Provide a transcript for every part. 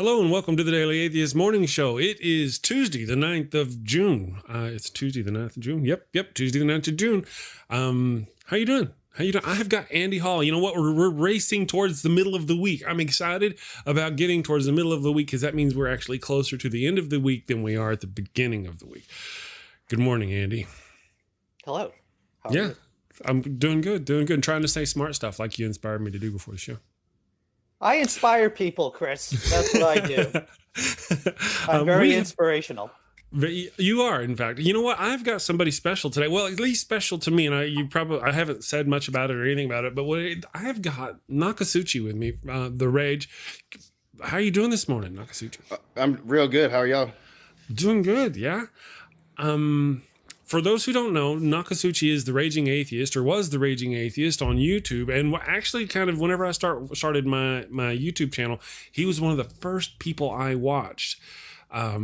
Hello and welcome to the Daily Atheist Morning Show. It is Tuesday, the 9th of June. It's Tuesday, the 9th of June. Yep, Tuesday, the 9th of June. How you doing? I have got Andy Hall. You know what? We're racing towards the middle of the week. I'm excited about getting towards the middle of the week because that means we're actually closer to the end of the week than we are at the beginning of the week. Good morning, Andy. Hello. How are you? I'm doing good. I'm trying to say smart stuff like you inspired me to do before the show. I inspire people, Chris. That's what I do. I'm very inspirational. You are, in fact. You know what? I've got somebody special today. Well, at least special to me, and I haven't said much about it or anything about it, but I've got Nokasuchi with me, the Rage. How are you doing this morning, Nokasuchi? I'm real good. How are y'all? Doing good, yeah. For those who don't know, Nokasuchi is the Raging Atheist, or was the Raging Atheist on YouTube. And actually, kind of whenever I started my YouTube channel, he was one of the first people I watched. I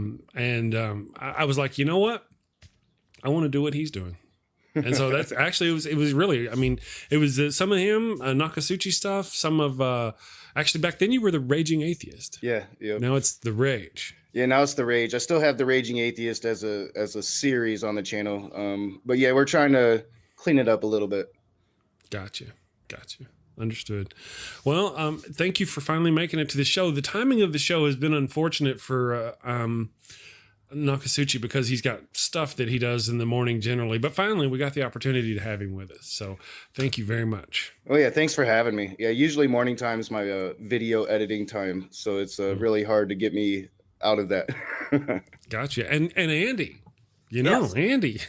was like, you know what? I want to do what he's doing. And so that's actually, it was really, I mean, it was some of him, Nokasuchi stuff, some of, actually back then you were the Raging Atheist. Yeah. Now it's the Rage. Yeah, now it's the Rage. I still have the Raging Atheist as a series on the channel. But yeah, we're trying to clean it up a little bit. Gotcha. Understood. Well, thank you for finally making it to the show. The timing of the show has been unfortunate for Nokasuchi because he's got stuff that he does in the morning generally. But finally, we got the opportunity to have him with us. So thank you very much. Oh, yeah. Thanks for having me. Yeah, usually morning time is my video editing time. So it's really hard to get me out of that. Gotcha. And Andy, Yes. Andy,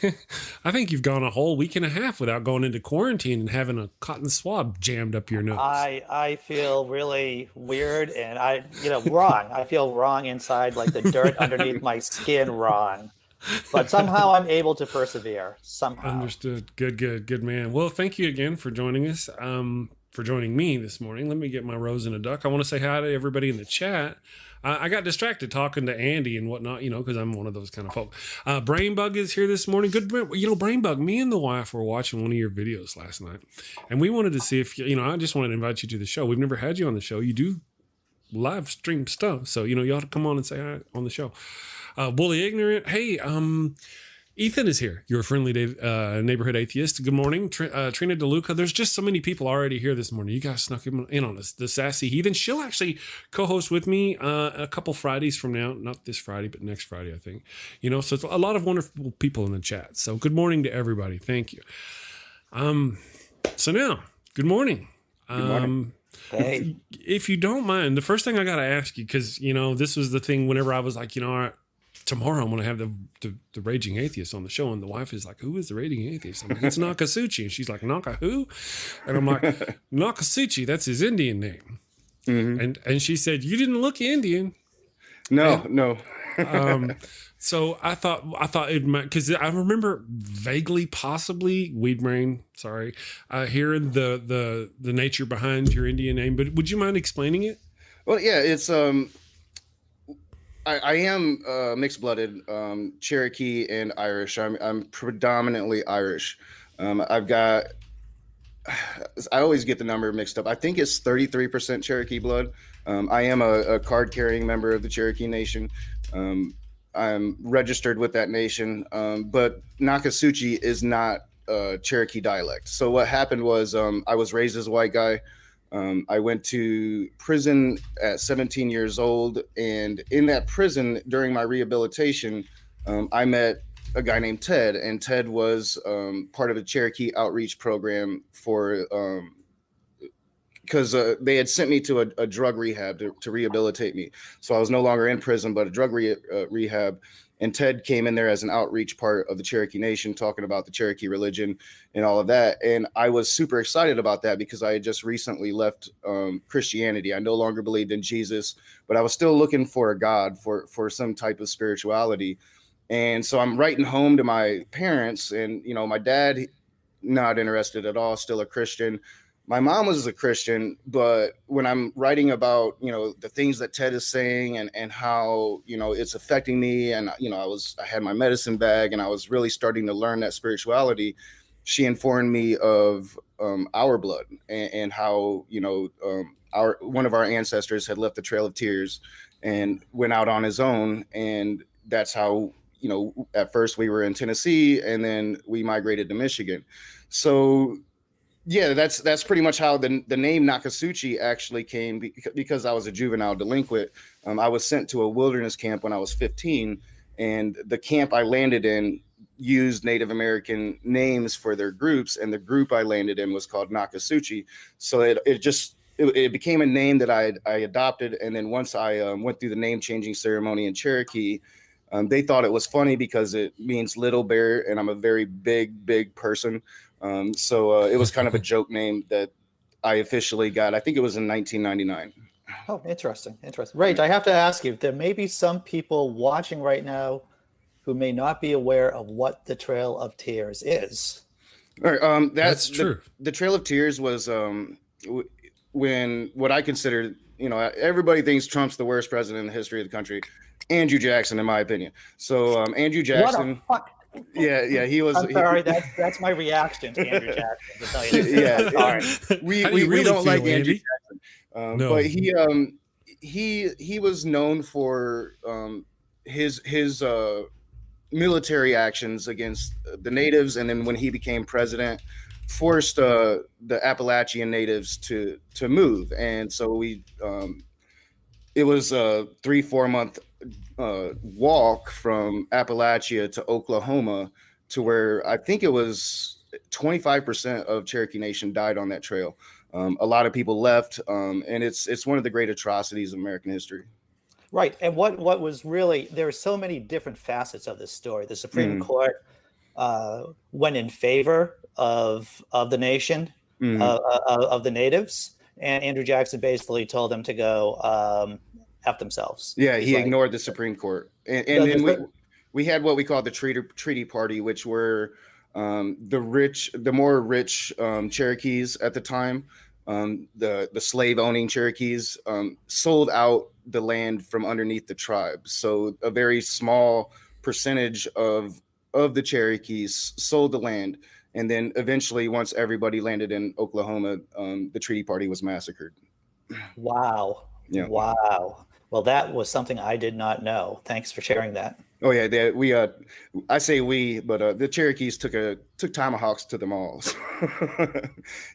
I think you've gone a whole week and a half without going into quarantine and having a cotton swab jammed up your nose. I feel really weird and wrong. I feel wrong inside, like the dirt underneath my skin wrong. But somehow I'm able to persevere. Somehow. Understood. Good man. Well, thank you again for joining us. For joining me this morning. Let me get my rose and a duck. I want to say hi to everybody in the chat. I got distracted talking to Andy and whatnot, because I'm one of those kind of folk. Brainbug is here this morning. Good. Brainbug, me and the wife were watching one of your videos last night, and we wanted to see if, I just wanted to invite you to the show. We've never had you on the show. You do live stream stuff. So, you ought to come on and say hi on the show. Bully Ignorant. Hey, Ethan is here, your friendly neighborhood atheist. Good morning. Trina DeLuca. There's just so many people already here this morning. You guys snuck in on us. The Sassy Heathen. She'll actually co-host with me a couple Fridays from now. Not this Friday, but next Friday, I think. So it's a lot of wonderful people in the chat. So good morning to everybody. Thank you. So now, good morning. Good morning. Hey. If you don't mind, the first thing I got to ask you, because, this was the thing whenever I was like, tomorrow I'm going to have the Raging Atheist on the show. And the wife is like, who is the Raging Atheist? I'm like, it's Nokasuchi. And she's like, Naka who? And I'm like, Nokasuchi, that's his Indian name. Mm-hmm. And she said, you didn't look Indian. No. So I thought it might, because I remember vaguely, possibly, weed brain, sorry, hearing the nature behind your Indian name. But would you mind explaining it? Well, yeah, it's I am mixed-blooded, Cherokee and Irish. I'm predominantly Irish. I always get the number mixed up. I think it's 33% Cherokee blood. I am a card-carrying member of the Cherokee Nation. I'm registered with that nation, but Nokasuchi is not Cherokee dialect. So what happened was I was raised as a white guy. I went to prison at 17 years old, and in that prison during my rehabilitation, I met a guy named Ted, and Ted was part of a Cherokee outreach program because they had sent me to a drug rehab to rehabilitate me. So I was no longer in prison, but a drug rehab. And Ted came in there as an outreach part of the Cherokee Nation, talking about the Cherokee religion and all of that. And I was super excited about that because I had just recently left Christianity. I no longer believed in Jesus, but I was still looking for a God, for some type of spirituality. And so I'm writing home to my parents, and, my dad, not interested at all, still a Christian. My mom was a Christian, but when I'm writing about, the things that Ted is saying and how, it's affecting me, and, I had my medicine bag and I was really starting to learn that spirituality, she informed me of our blood and how, one of our ancestors had left the Trail of Tears and went out on his own. And that's how, you know, at first we were in Tennessee, and then we migrated to Michigan. So yeah, that's pretty much how the name Nokasuchi actually came, because I was a juvenile delinquent. I was sent to a wilderness camp when I was 15, and the camp I landed in used Native American names for their groups, and the group I landed in was called Nokasuchi. So it became a name that I adopted. And then once I went through the name changing ceremony in Cherokee, they thought it was funny because it means little bear, and I'm a very big person. So it was kind of a joke name that I officially got. I think it was in 1999. Oh, interesting. Rach, I have to ask you, there may be some people watching right now who may not be aware of what the Trail of Tears is. All right, that's true. The Trail of Tears was when what I consider, you know, everybody thinks Trump's the worst president in the history of the country. Andrew Jackson, in my opinion. So Andrew Jackson. What a fuck. Yeah, he was. I'm sorry, that's my reaction to Andrew Jackson. To tell you the truth. Yeah, sorry. We don't like Andrew Jackson, no. But he was known for his military actions against the natives, and then when he became president, forced the Appalachian natives to move. And so it was a 3-4 month walk from Appalachia to Oklahoma, to where I think it was 25% of Cherokee Nation died on that trail. A lot of people left, and it's one of the great atrocities of American history. Right. And what was really, there are so many different facets of this story. The Supreme Court went in favor of the nation, of the natives, and Andrew Jackson basically told them to go F themselves. Yeah, he ignored the Supreme Court. And then we had what we called the Treaty Party, which were the more rich Cherokees at the time. The slave owning Cherokees sold out the land from underneath the tribes. So a very small percentage of the Cherokees sold the land. And then eventually, once everybody landed in Oklahoma, the Treaty Party was massacred. Wow. Yeah. Wow. Well, that was something I did not know. Thanks for sharing that. Oh yeah, I say we, but the Cherokees took tomahawks to them all.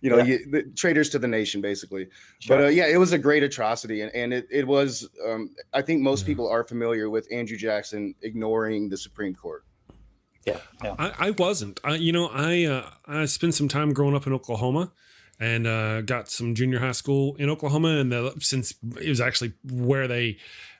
The traitors to the nation, basically. Sure. But yeah, it was a great atrocity, and it was. I think most people are familiar with Andrew Jackson ignoring the Supreme Court. Yeah. I wasn't. I spent some time growing up in Oklahoma, and got some junior high school in Oklahoma, and since it was actually where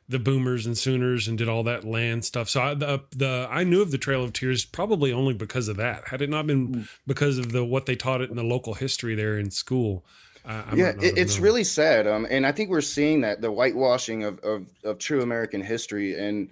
the Boomers and Sooners and did all that land stuff. So I knew of the Trail of Tears probably only because of that. Had it not been because of what they taught it in the local history there in school. It's really sad. And I think we're seeing that the whitewashing of true American history. And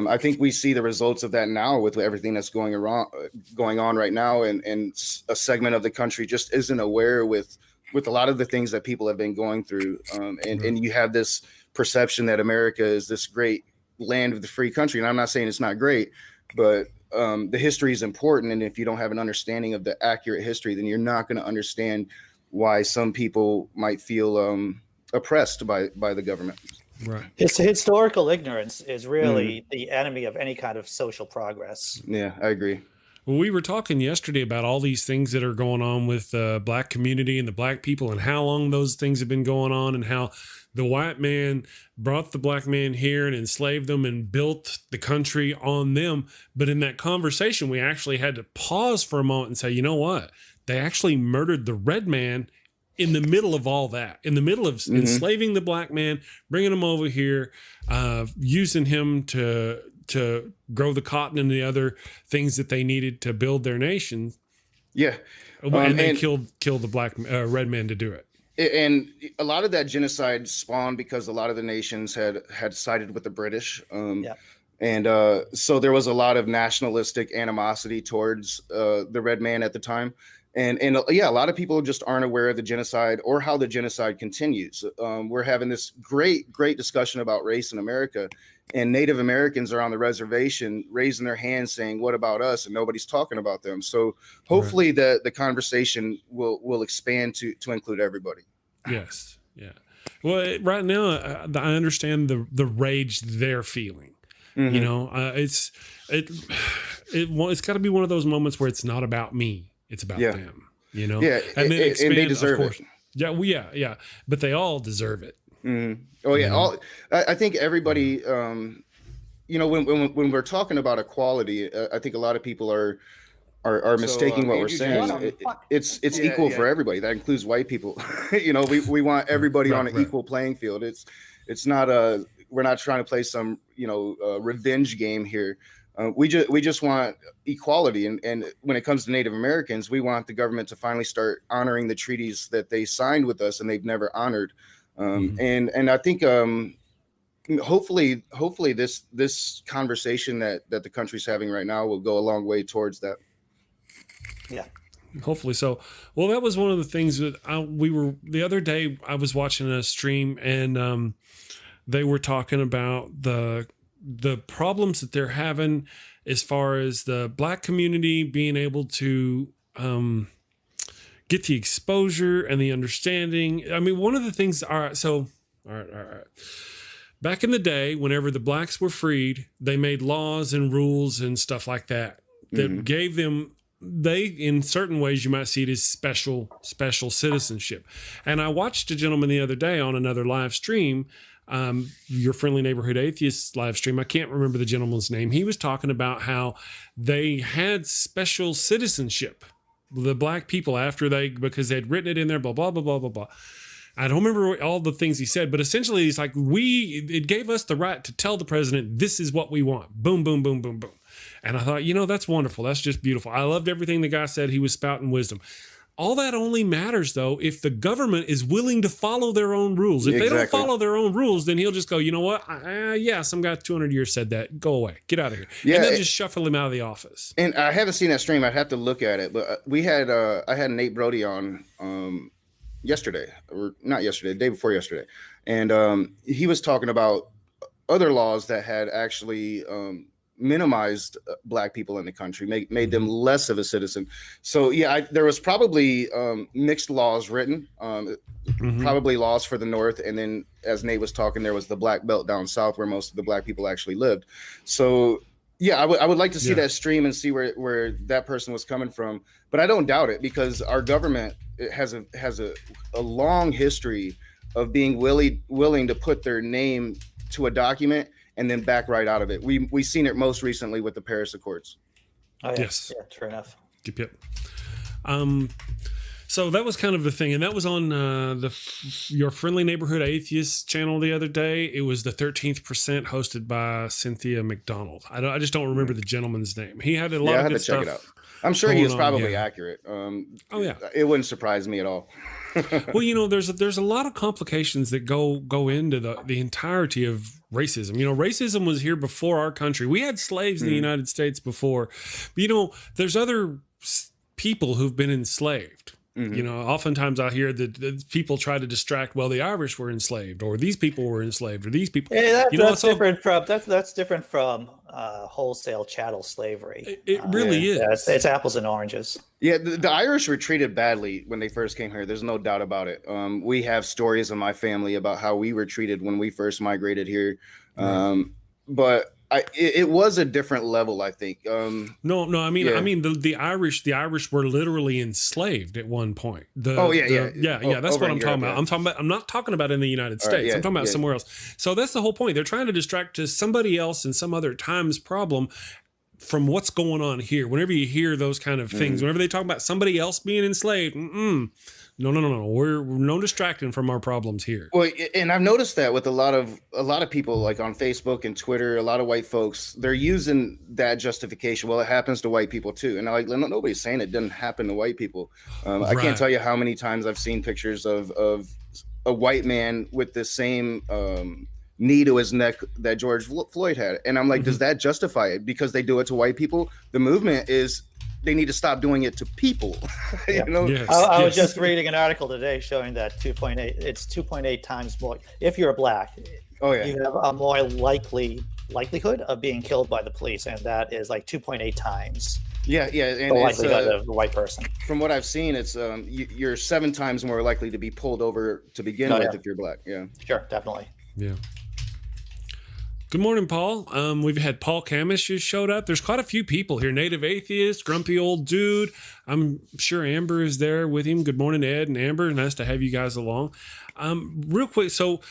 I think we see the results of that now with everything that's going on right now. And a segment of the country just isn't aware with a lot of the things that people have been going through. And you have this perception that America is this great land of the free country. And I'm not saying it's not great, but the history is important. And if you don't have an understanding of the accurate history, then you're not going to understand why some people might feel oppressed by the government. Right. Historical ignorance is really the enemy of any kind of social progress. Yeah, I agree. Well, we were talking yesterday about all these things that are going on with the black community and the black people, and how long those things have been going on, and how the white man brought the black man here and enslaved them and built the country on them. But in that conversation, we actually had to pause for a moment and say, you know what? They actually murdered the red man in the middle of all that, in the middle of enslaving the black man, bringing him over here, using him to grow the cotton and the other things that they needed to build their nation. Yeah. And they killed the red man to do it. And a lot of that genocide spawned because a lot of the nations had sided with the British. And so there was a lot of nationalistic animosity towards the red man at the time. And a lot of people just aren't aware of the genocide or how the genocide continues. We're having this great discussion about race in America, and Native Americans are on the reservation raising their hands saying, what about us? And nobody's talking about them. So hopefully the conversation will expand to include everybody. Yes. Yeah. Well, right now, I understand the rage they're feeling. Mm-hmm. You know, it's got to be one of those moments where it's not about me, it's about them. You know, and then and they deserve it. Yeah, well, yeah, but they all deserve it. Mm-hmm. Oh yeah, I think everybody. You know, when we're talking about equality, I think a lot of people are mistaking what we're saying. It's equal for everybody. That includes white people. You know, we want everybody on an equal playing field. It's not we're not trying to play some revenge game here. We just want equality, and when it comes to Native Americans, we want the government to finally start honoring the treaties that they signed with us and they've never honored. And I think hopefully this conversation that the country's having right now will go a long way towards that. Yeah. Hopefully so. Well, that was one of the things that the other day I was watching a stream and they were talking about the problems that they're having as far as the Black community being able to get the exposure and the understanding. I mean, one of the things all right. Back in the day, whenever the Blacks were freed, they made laws and rules and stuff like that gave them, in certain ways, you might see it as special citizenship. And I watched a gentleman the other day on another live stream, your Friendly Neighborhood Atheist live stream. I can't remember the gentleman's name. He was talking about how they had special citizenship, the Black people, because they'd written it in there, blah, blah, blah, blah, blah, blah. I don't remember all the things he said, but essentially he's like, it gave us the right to tell the president, this is what we want. Boom, boom, boom, boom, boom. And I thought, that's wonderful. That's just beautiful. I loved everything the guy said. He was spouting wisdom. All that only matters, though, if the government is willing to follow their own rules. If they don't follow their own rules, then he'll just go, you know what? Some guy 200 years said that. Go away. Get out of here. Yeah, and they'll just shuffle him out of the office. And I haven't seen that stream. I'd have to look at it. But I had Nate Brody on yesterday, or not yesterday, the day before yesterday. And he was talking about other laws that had actually minimized Black people in the country, made them less of a citizen. So there was probably mixed laws written, probably laws for the North, and then as Nate was talking, there was the Black Belt down south where most of the Black people actually lived. So I would like to see that stream and see where that person was coming from, but I don't doubt it, because our government has a long history of being willing to put their name to a document and then back right out of it. We've seen it most recently with the Paris Accords. Oh, yeah. Yes. Yeah, true enough. Yep. So that was kind of the thing. And that was on your Friendly Neighborhood Atheist channel the other day. It was the 13th Percent hosted by Cynthia McDonald. I just don't remember the gentleman's name. He had a lot of good stuff. Check it out. I'm sure he was probably accurate. It wouldn't surprise me at all. Well, there's a lot of complications that go into the entirety of racism. Racism was here before our country. We had slaves in the United States before. But, there's other people who've been enslaved. Oftentimes I hear that people try to distract. Well, the Irish were enslaved, or these people were enslaved, or these people. Yeah, that's different from that's different from wholesale chattel slavery. It really is. It's apples and oranges. Yeah, the Irish were treated badly when they first came here. There's no doubt about it. We have stories in my family about how we were treated when we first migrated here, but. It was a different level, I think. No. I mean, the Irish were literally enslaved at one point. That's what I'm talking about. I'm not talking about in the United States. I'm talking about somewhere else. So that's the whole point. They're trying to distract to somebody else and some other time's problem from what's going on here. Whenever you hear those kind of things, whenever they talk about somebody else being enslaved, No. We're no distracting from our problems here. Well, and I've noticed that with a lot of people, like on Facebook and Twitter, a lot of white folks, they're using that justification. Well, it happens to white people too. And nobody's saying it didn't happen to white people. I can't tell you how many times I've seen pictures of a white man with the same knee to his neck that George Floyd had. And I'm like, does that justify it? Because they do it to white people? The movement is they need to stop doing it to people. I was just reading an article today showing that 2.8 times more if you're black. You have a more likelihood of being killed by the police, and that is like 2.8 times Yeah, and the it's likelihood of the white person. from what I've seen, it's you're 7 times more likely to be pulled over to begin with if you're black. Yeah, sure, definitely. Yeah. Good morning, Paul. We've had Paul Cammish who showed up. There's quite a few people here. Native Atheist, Grumpy Old Dude. I'm sure Amber is there with him. Good morning, Ed and Amber. Nice to have you guys along. Real quick, so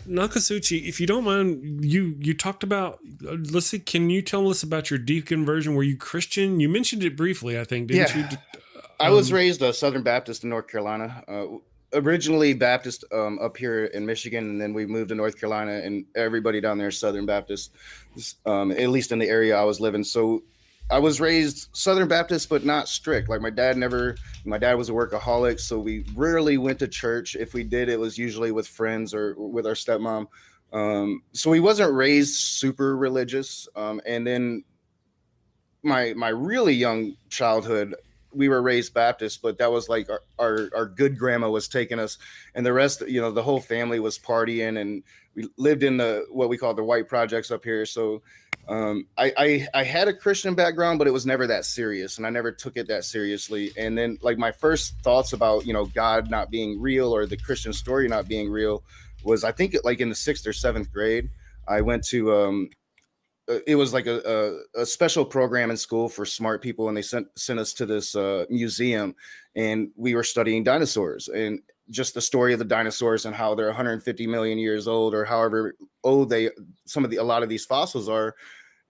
Nokasuchi, if you don't mind, you talked about, let's see, can you tell us about your deconversion? Were you Christian? You mentioned it briefly, I think, didn't you? I was raised a Southern Baptist in North Carolina. Originally Baptist up here in Michigan, and then we moved to North Carolina, and everybody down there is Southern Baptist, at least in the area I was living. So I was raised Southern Baptist, but not strict. Like my dad was a workaholic, so we rarely went to church. If we did, it was usually with friends or with our stepmom. So we wasn't raised super religious. And then my really young childhood, we were raised Baptist, but that was like our good grandma was taking us, and the rest, the whole family was partying, and we lived in what we call the white projects up here. So I had a Christian background, but it was never that serious, and I never took it that seriously. And then like my first thoughts about, God not being real or the Christian story not being real was, I think like in the 6th or 7th grade, I went to, it was like a special program in school for smart people, and they sent us to this museum, and we were studying dinosaurs and just the story of the dinosaurs and how they're 150 million years old, or however old a lot of these fossils are.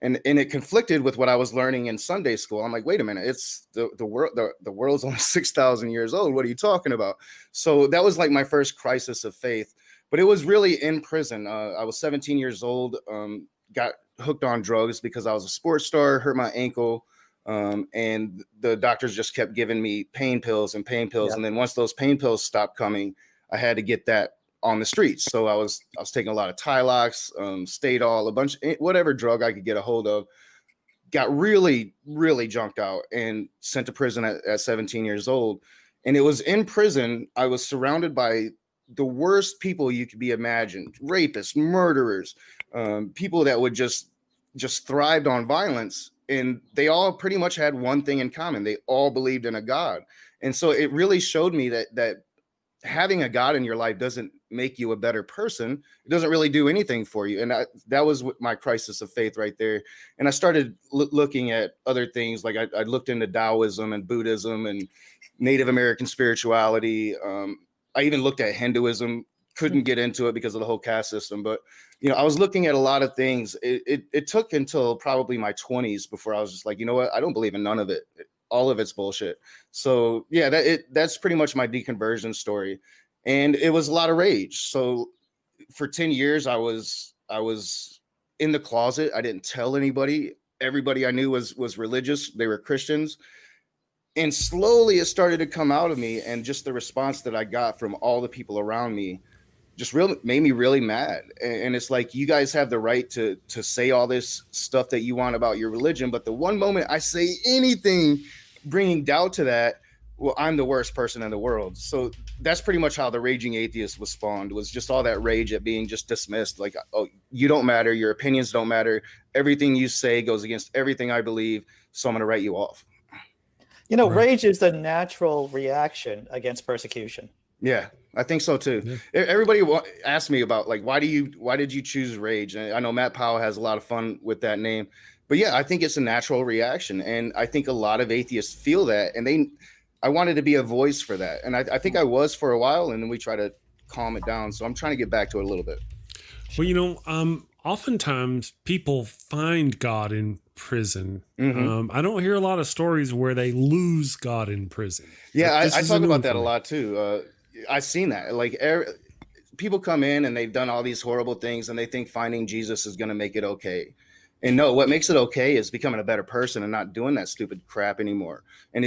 And it conflicted with what I was learning in Sunday school. I'm like, wait a minute, it's the world's only 6,000 years old. What are you talking about? So that was like my first crisis of faith, but it was really in prison. I was 17 years old, got hooked on drugs because I was a sports star, hurt my ankle. And the doctors just kept giving me pain pills. And then once those pain pills stopped coming, I had to get that on the streets. So I was taking a lot of Tylox, Stadol, a bunch, whatever drug I could get a hold of. Got really, really junked out and sent to prison at 17 years old. And it was in prison, I was surrounded by the worst people you could be imagined: rapists, murderers, people that would just thrived on violence. And they all pretty much had one thing in common: they all believed in a God. And so it really showed me that having a God in your life doesn't make you a better person. It doesn't really do anything for you. And that was my crisis of faith right there. And I started looking at other things. Like I looked into Taoism and Buddhism and Native American spirituality. I even looked at Hinduism, couldn't get into it because of the whole caste system. But, I was looking at a lot of things. It took until probably my 20s before I was just like, you know what? I don't believe in none of it. All of it's bullshit. So yeah, that's pretty much my deconversion story. And it was a lot of rage. So for 10 years, I was in the closet. I didn't tell anybody. Everybody I knew was religious. They were Christians. And slowly it started to come out of me. And just the response that I got from all the people around me just made me really mad. And it's like, you guys have the right to say all this stuff that you want about your religion, but the one moment I say anything bringing doubt to that, well, I'm the worst person in the world. So that's pretty much how the Raging Atheist was spawned, was just all that rage at being just dismissed. Like, oh, you don't matter. Your opinions don't matter. Everything you say goes against everything I believe. So I'm going to write you off. Right. Rage is the natural reaction against persecution. Yeah, I think so too. Yeah. Everybody asked me about, like, why did you choose rage? And I know Matt Powell has a lot of fun with that name, but yeah, I think it's a natural reaction. And I think a lot of atheists feel that, and I wanted to be a voice for that. And I think I was for a while, and then we try to calm it down. So I'm trying to get back to it a little bit. Well, oftentimes people find God in prison. Mm-hmm. I don't hear a lot of stories where they lose God in prison. Yeah, I talk about that a lot too. I've seen that. Like, people come in and they've done all these horrible things, and they think finding Jesus is going to make it okay. And no, what makes it okay is becoming a better person and not doing that stupid crap anymore. And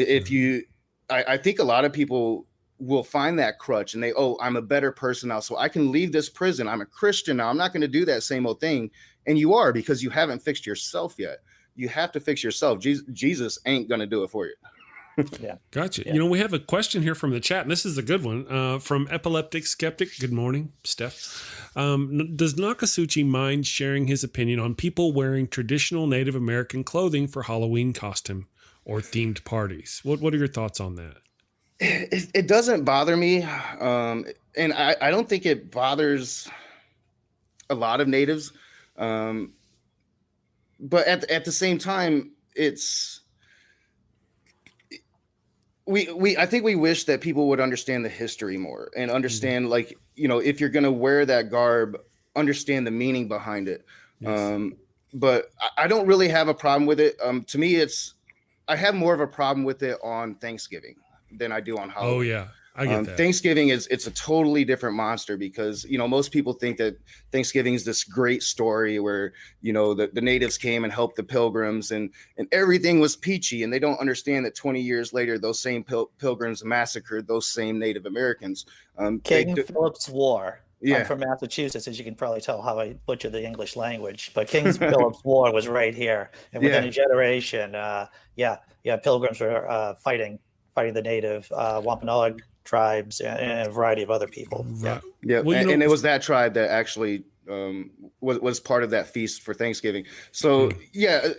I think a lot of people will find that crutch, and I'm a better person now, so I can leave this prison. I'm a Christian now. I'm not going to do that same old thing. And you are, because you haven't fixed yourself yet. You have to fix yourself. Jesus ain't going to do it for you. Yeah. Gotcha. Yeah. We have a question here from the chat, and this is a good one, from Epileptic Skeptic. Good morning, Steph. Does Nokasuchi mind sharing his opinion on people wearing traditional Native American clothing for Halloween costume, or themed parties. What are your thoughts on that? It doesn't bother me. And I don't think it bothers a lot of natives. But at the same time, I think we wish that people would understand the history more and understand, like, if you're going to wear that garb, understand the meaning behind it. Yes. But I don't really have a problem with it. To me, I have more of a problem with it on Thanksgiving than I do on Halloween. Oh yeah, I get that. Thanksgiving it's a totally different monster because most people think that Thanksgiving is this great story where the natives came and helped the pilgrims and everything was peachy, and they don't understand that 20 years later those same pilgrims massacred those same Native Americans. King Philip's War. Yeah. I'm from Massachusetts, as you can probably tell how I butcher the English language. But King Philip's War was right here, and within a generation, pilgrims were fighting the native Wampanoag tribes and a variety of other people. Right. Yeah, well, and it was that tribe that actually was part of that feast for Thanksgiving. So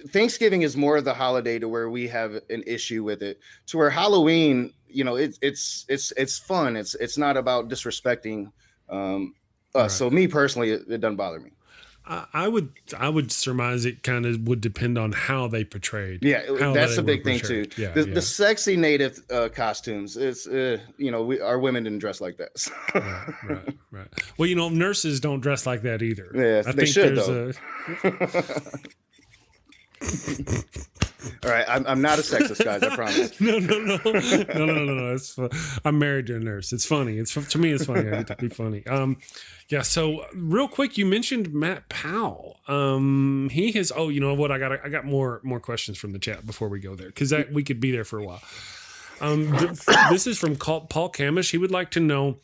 Thanksgiving is more of the holiday to where we have an issue with it. To where Halloween, it's fun. It's not about disrespecting us. Right. So me personally, it doesn't bother me. I would surmise it kind of would depend on how they portrayed. Yeah, that's a big thing too. Yeah, the sexy native costumes. It's our women didn't dress like that. So. Right. Well, nurses don't dress like that either. Yeah, they should though. All right, I'm not a sexist, guys. I promise. No. I'm married to a nurse. It's funny. To me, it's funny. I get to be funny. So real quick, you mentioned Matt Powell. He has. Oh, you know what? I got more questions from the chat before we go there because we could be there for a while. This is from Paul Cammish. He would like to know.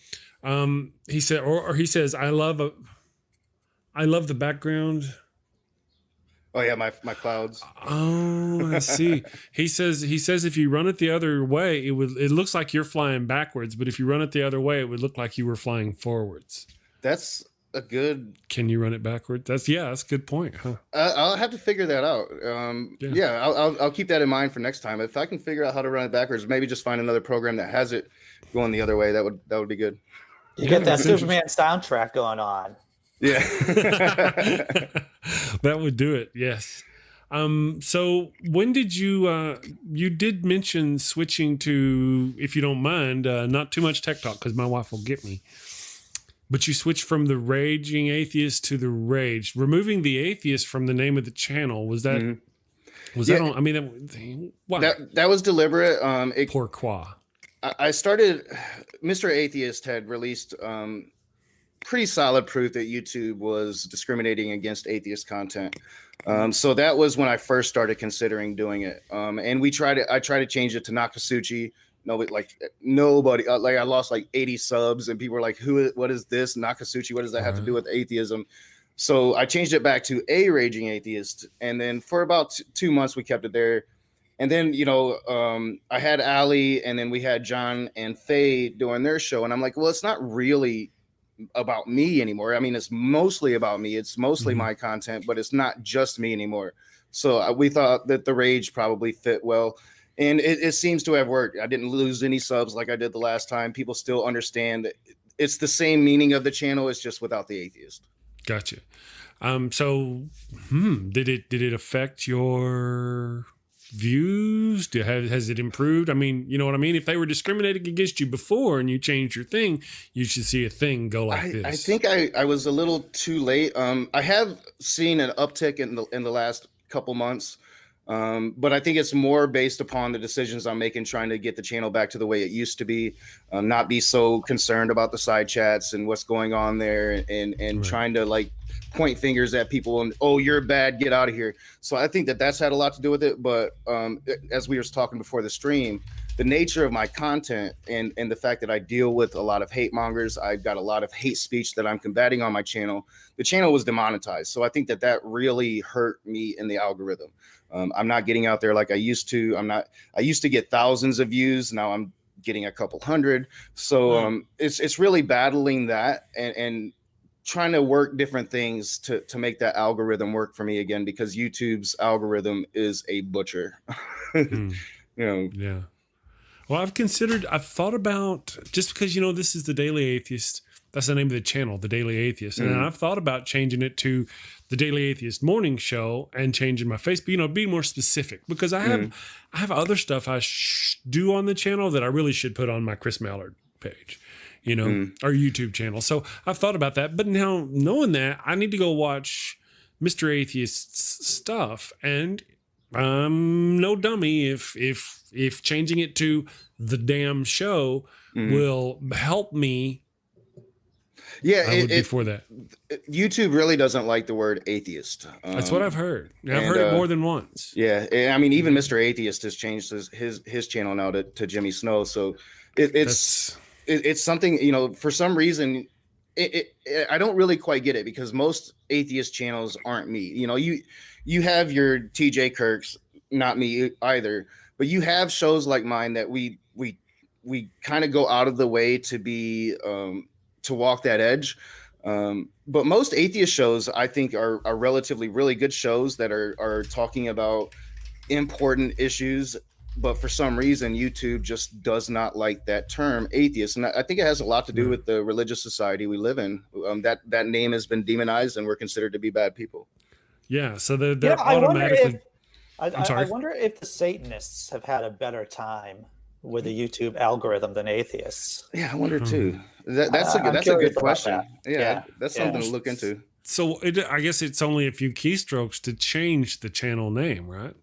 He said, or he says, I love the background. Oh yeah, my clouds. Oh, I see. He says if you run it the other way, it looks like you're flying backwards, but if you run it the other way, it would look like you were flying forwards. That's a good. Can you run it backwards? That's a good point, huh? I'll have to figure that out. I'll keep that in mind for next time. If I can figure out how to run it backwards, maybe just find another program that has it going the other way. That would be good. You get that Superman soundtrack going on. Yeah. That would do it. Yes. So when did you did mention switching to, if you don't mind, not too much tech talk because my wife will get me, but you switched from the Raging Atheist to the Rage, removing the atheist from the name of the channel. Was that, that on, I mean, wow. That was deliberate. Pourquoi? I started, Mr. Atheist had released, pretty solid proof that YouTube was discriminating against atheist content. So that was when I first started considering doing it. And I tried to change it to Nokasuchi. Nobody, I lost like 80 subs and people were like, what is this? Nokasuchi, what does that have to do with atheism? So I changed it back to a Raging Atheist. And then for about 2 months, we kept it there. And then, I had Ali and then we had John and Faye doing their show. And I'm like, well, it's not really about me anymore. I mean, it's mostly about me. It's mostly my content, but it's not just me anymore. So we thought that the Rage probably fit well. And it seems to have worked. I didn't lose any subs like I did the last time. People still understand it's the same meaning of the channel. It's just without the atheist. Gotcha. So did it affect your views? Has it improved? I mean, you know what I mean? If they were discriminating against you before and you changed your thing, you should see a thing go like this. I think I was a little too late. I have seen an uptick in the last couple months. But I think it's more based upon the decisions I'm making, trying to get the channel back to the way it used to be, not be so concerned about the side chats and what's going on there and trying to like point fingers at people and, oh, you're bad, get out of here. So I think that's had a lot to do with it. But as we were talking before the stream, the nature of my content and the fact that I deal with a lot of hate mongers, I've got a lot of hate speech that I'm combating on my channel. The channel was demonetized. So I think that really hurt me in the algorithm. I'm not getting out there like I used to. I used to get thousands of views. Now I'm getting a couple hundred. So it's really battling that and trying to work different things to make that algorithm work for me again, because YouTube's algorithm is a butcher. Yeah. Well, I've thought about, just because, this is the Daily Atheist. That's the name of the channel, the Daily Atheist. And I've thought about changing it to the Daily Atheist Morning Show and changing my face, but, be more specific, because I have other stuff I do on the channel that I really should put on my Chris Mallard page, our YouTube channel. So I've thought about that. But now, knowing that, I need to go watch Mr. Atheist's stuff. And I'm no dummy if changing it to the damn show will help me. Yeah, I would be for that. YouTube really doesn't like the word atheist. That's what I've heard. I've heard it more than once. Yeah, I mean, even Mr. Atheist has changed his channel now to Jimmy Snow. So it's something, for some reason, I don't really quite get it, because most atheist channels aren't me. You have your TJ Kirks, not me either, but you have shows like mine that we kind of go out of the way to be to walk that edge. But most atheist shows, I think, are relatively really good shows that are talking about important issues. But for some reason, YouTube just does not like that term atheist. And I think it has a lot to do with the religious society we live in. That name has been demonized and we're considered to be bad people. Yeah. So they're automatically. I wonder if the Satanists have had a better time with the YouTube algorithm than atheists. Yeah, I wonder too. That's a good question. Yeah, that's something to look into. So I guess it's only a few keystrokes to change the channel name, right?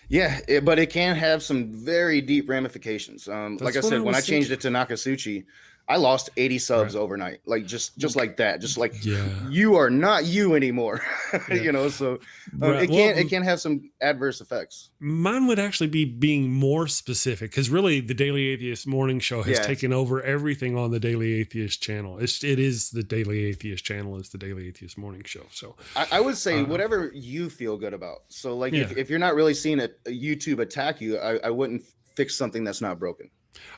Yeah, but it can have some very deep ramifications. Like I said, when I changed it to Nokasuchi, I lost 80 subs overnight, like just like that, just like you are not you anymore, So it can have some adverse effects. Mine would actually be being more specific, because really the Daily Atheist Morning Show has taken over everything on the Daily Atheist channel. It is the Daily Atheist channel, is the Daily Atheist Morning Show. So I would say whatever you feel good about. So like if you're not really seeing a YouTube attack you, I wouldn't fix something that's not broken.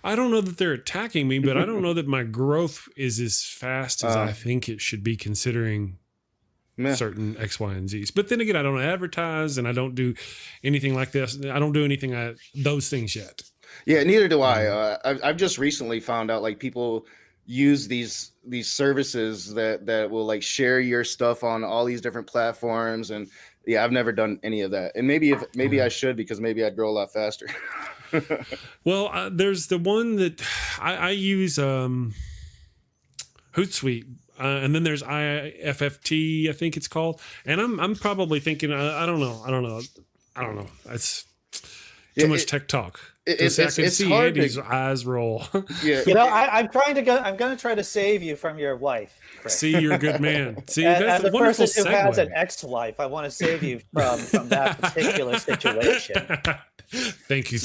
I don't know that they're attacking me, but I don't know that my growth is as fast as I think it should be, considering certain X, Y, and Z's. But then again, I don't advertise and I don't do anything like this. I don't do anything those things yet. Yeah, neither do I. I've just recently found out, like, people use these services that will like share your stuff on all these different platforms, and I've never done any of that. And maybe I should, because maybe I'd grow a lot faster. Well, there's the one that I use, Hootsuite, and then there's IFFT, I think it's called. And I'm probably thinking, I don't know. That's too much tech talk. I can see Andy's eyes roll. Yeah, I'm going to try to save you from your wife, Chris. See, you're a good man. See, as that's a a wonderful person who segue. has an ex-wife, I want to save you from that particular situation. Thank you.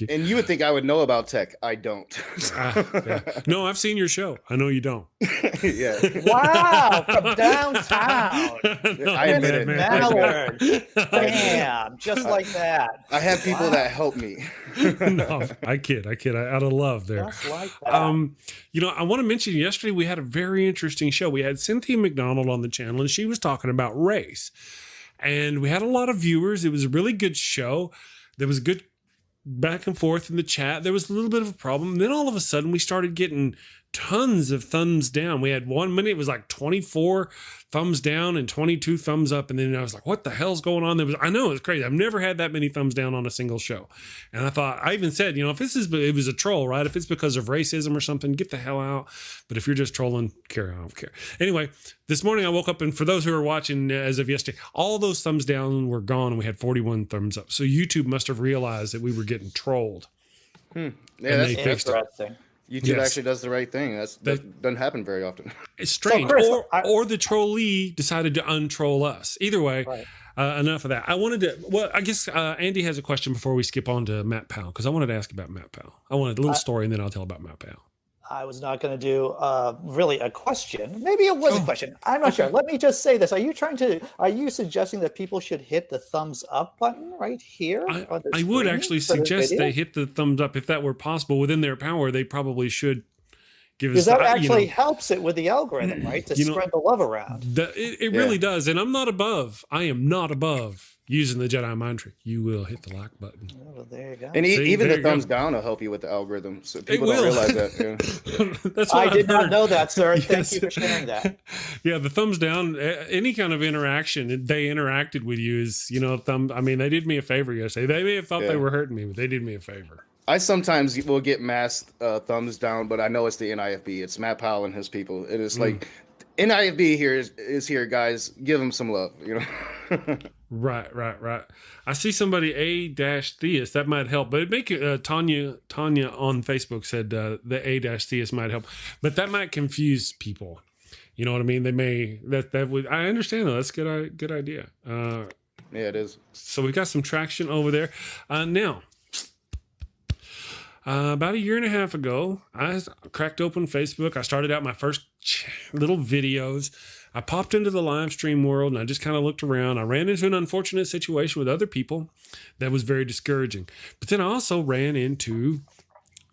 And you would think I would know about tech. I don't. No, I've seen your show. I know you don't. Yeah. Wow, from downtown. No, I admit it. Mallard. Bam, just like that. I have people that help me. No, I kid. Out of love there. Just like that. I want to mention, yesterday we had a very interesting show. We had Cynthia McDonald on the channel, and she was talking about race. And we had a lot of viewers. It was a really good show. There was a good back and forth in the chat. There was a little bit of a problem. Then all of a sudden we started getting tons of thumbs down. We had 1 minute, it was like 24 thumbs down and 22 thumbs up. And then I was like, what the hell's going on? I know, it was crazy. I've never had that many thumbs down on a single show. And I even said, if it was a troll, right? If it's because of racism or something, get the hell out. But if you're just trolling, I don't care. Anyway, this morning I woke up, and for those who are watching as of yesterday, all those thumbs down were gone, and we had 41 thumbs up. So YouTube must have realized that we were getting trolled. Yeah, that's interesting. YouTube actually does the right thing. That doesn't happen very often. It's strange. So Chris, or the trolley decided to untroll us. Either way, right. Enough of that. I wanted to, I guess Andy has a question before we skip on to Matt Powell, because I wanted to ask about Matt Powell. I wanted a little story, and then I'll tell about Matt Powell. I was not going to do really a question. Maybe it was a question. I'm not sure. Let me just say this. Are you suggesting that people should hit the thumbs up button right here? I would actually suggest they hit the thumbs up. If that were possible within their power, they probably should give us that. Because that actually helps it with the algorithm, right? To spread the love around. It really does. And I'm not above. I am not above using the Jedi mind trick, you will hit the like button. Oh, well, there you go. And even the thumbs down will help you with the algorithm. So people don't realize that. Yeah. That's what I did not know that, sir. Yes. Thank you for sharing that. Yeah, the thumbs down, any kind of interaction, they interacted with you is, you know, they did me a favor yesterday. They may have thought they were hurting me, but they did me a favor. I sometimes will get masked thumbs down, but I know it's the NIFB. It's Matt Powell and his people. It is like NIFB here is here, guys. Give them some love, you know. Right. I see somebody A-Theist. That might help, but it make Tanya on Facebook said the A-Theist might help, but that might confuse people. You know what I mean? They may that would. I understand though. That's a good idea. Yeah, it is. So we got some traction over there now. About a year and a half ago, I cracked open Facebook. I started out my first little videos. I popped into the live stream world and I just kind of looked around. I ran into an unfortunate situation with other people that was very discouraging. But then I also ran into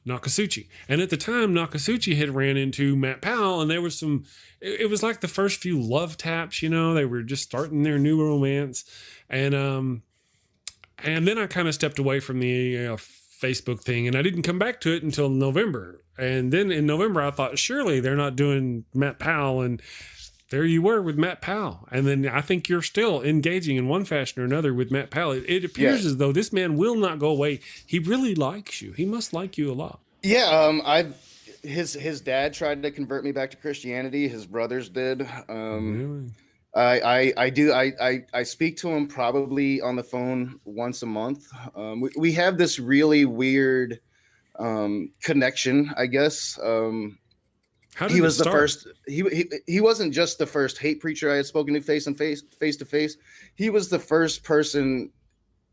Nokasuchi. And at the time, Nokasuchi had ran into Matt Powell, and there was it was like the first few love taps, you know, they were just starting their new romance. And then I kind of stepped away from the Facebook thing, and I didn't come back to it until November. And then in November, I thought, surely they're not doing Matt Powell, and there you were with Matt Powell. And then I think you're still engaging in one fashion or another with Matt Powell. It appears as though this man will not go away. He really likes you. He must like you a lot. Yeah, his dad tried to convert me back to Christianity. His brothers did. Really? I speak to him probably on the phone once a month. We have this really weird connection, I guess. How did he was it the start? first. He wasn't just the first hate preacher I had spoken to face to face. He was the first person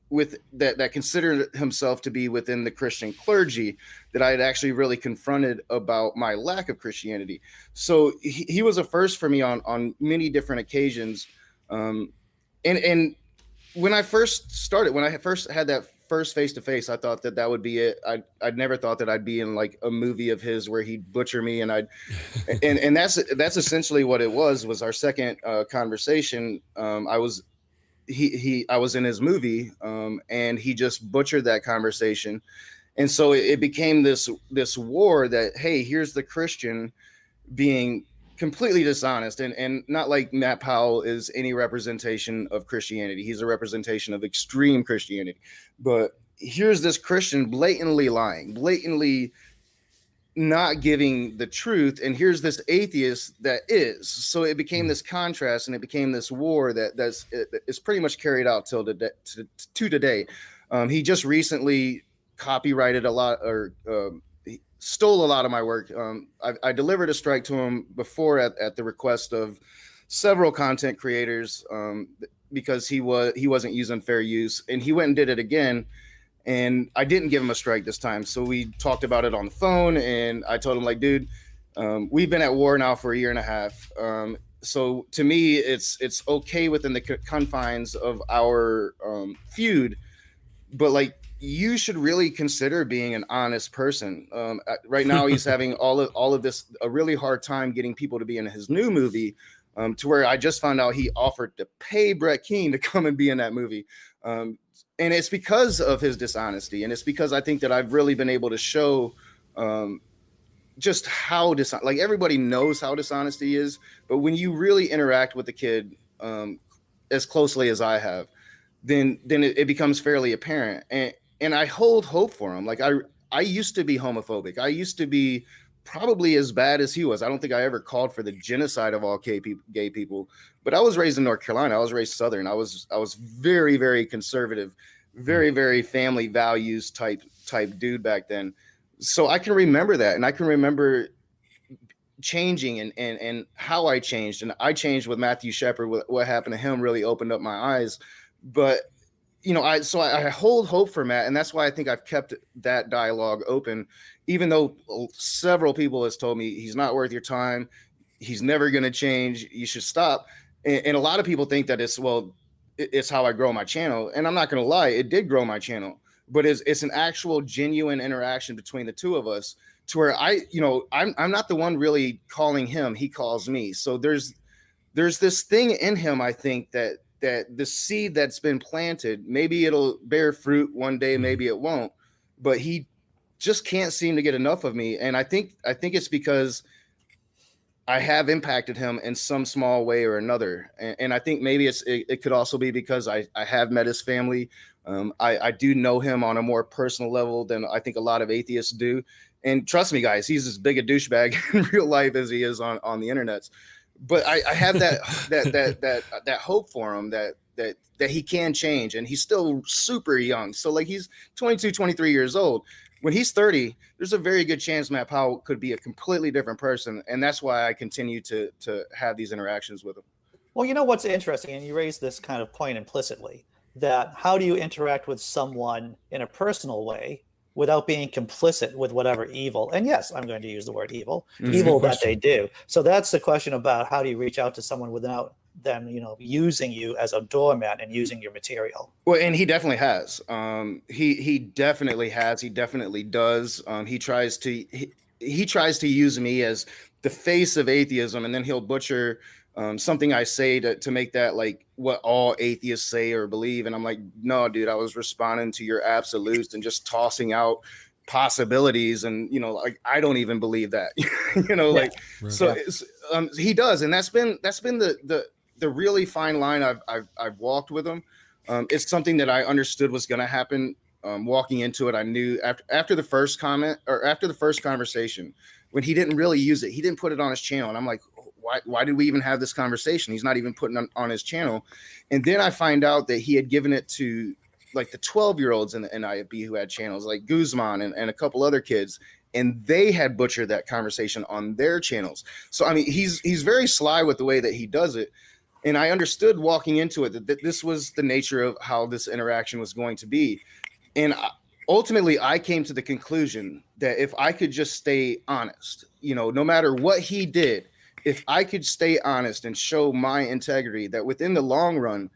with that considered himself to be within the Christian clergy that I had actually really confronted about my lack of Christianity. So he was a first for me on many different occasions. And when I first started, when I first had that first face-to-face, I thought that would be it. I'd never thought that I'd be in like a movie of his where he'd butcher me, and and that's essentially what it was our second conversation. I was in his movie, and he just butchered that conversation. And so it became this war that, hey, here's the Christian being completely dishonest, and not like Matt Powell is any representation of Christianity. He's a representation of extreme Christianity. But here's this Christian blatantly lying, blatantly not giving the truth, and here's this atheist that is. So it became this contrast, and it became this war that's pretty much carried out till today. He just recently copyrighted a lot, or he stole a lot of my work. I delivered a strike to him before at the request of several content creators, because he wasn't using fair use, and he went and did it again. And I didn't give him a strike this time. So we talked about it on the phone, and I told him, like, dude, we've been at war now for a year and a half. So to me, it's okay within the confines of our feud, but like, you should really consider being an honest person. Right now, he's having all of this, a really hard time getting people to be in his new movie, to where I just found out he offered to pay Brett Keane to come and be in that movie. And it's because of his dishonesty. And it's because I think that I've really been able to show just how dishonest, like, everybody knows how dishonest he is. But when you really interact with the kid as closely as I have, then it becomes fairly apparent. And I hold hope for him. Like, I used to be homophobic. I used to be probably as bad as he was. I don't think I ever called for the genocide of all gay people, but I was raised in North Carolina. I was raised Southern. I was very, very conservative, very, very family values type dude back then. So I can remember that. And I can remember changing and how I changed. And I changed with Matthew Shepard. What happened to him really opened up my eyes. But I hold hope for Matt, and that's why I think I've kept that dialogue open, even though several people has told me he's not worth your time, he's never going to change, you should stop. And a lot of people think that it's how I grow my channel, and I'm not going to lie, it did grow my channel, but it's an actual genuine interaction between the two of us, to where I'm not the one really calling him, he calls me. So there's this thing in him, I think, that that the seed that's been planted, maybe it'll bear fruit one day, maybe it won't, but he just can't seem to get enough of me. And I think it's because I have impacted him in some small way or another. And I think maybe it could also be because I have met his family. I do know him on a more personal level than I think a lot of atheists do. And trust me, guys, he's as big a douchebag in real life as he is on the internet. But I have that hope for him that he can change, and he's still super young. So like he's 22, 23 years old. When he's 30, there's a very good chance Matt Powell could be a completely different person. And that's why I continue to have these interactions with him. Well, you know what's interesting, and you raised this kind of point implicitly, that how do you interact with someone in a personal way without being complicit with whatever evil, and yes, I'm going to use the word evil, evil that they do. So that's the question about how do you reach out to someone without them, using you as a doormat and using your material. Well, and he definitely has. He definitely has. He definitely does. He tries to use me as the face of atheism, and then he'll butcher something I say to make that like what all atheists say or believe. And I'm like, no, dude, I was responding to your absolutes and just tossing out possibilities. And, like, I don't even believe that, right. So he does. And that's been the really fine line I've walked with him. It's something that I understood was going to happen. Walking into it, I knew after the first comment or after the first conversation, when he didn't really use it, he didn't put it on his channel. And I'm like, why did we even have this conversation? He's not even putting it on his channel. And then I find out that he had given it to like the 12-year-olds in the NIFB who had channels like Guzman and a couple other kids. And they had butchered that conversation on their channels. So, I mean, he's very sly with the way that he does it. And I understood walking into it that this was the nature of how this interaction was going to be. And ultimately, I came to the conclusion that if I could just stay honest, no matter what he did, if I could stay honest and show my integrity, that within the long run,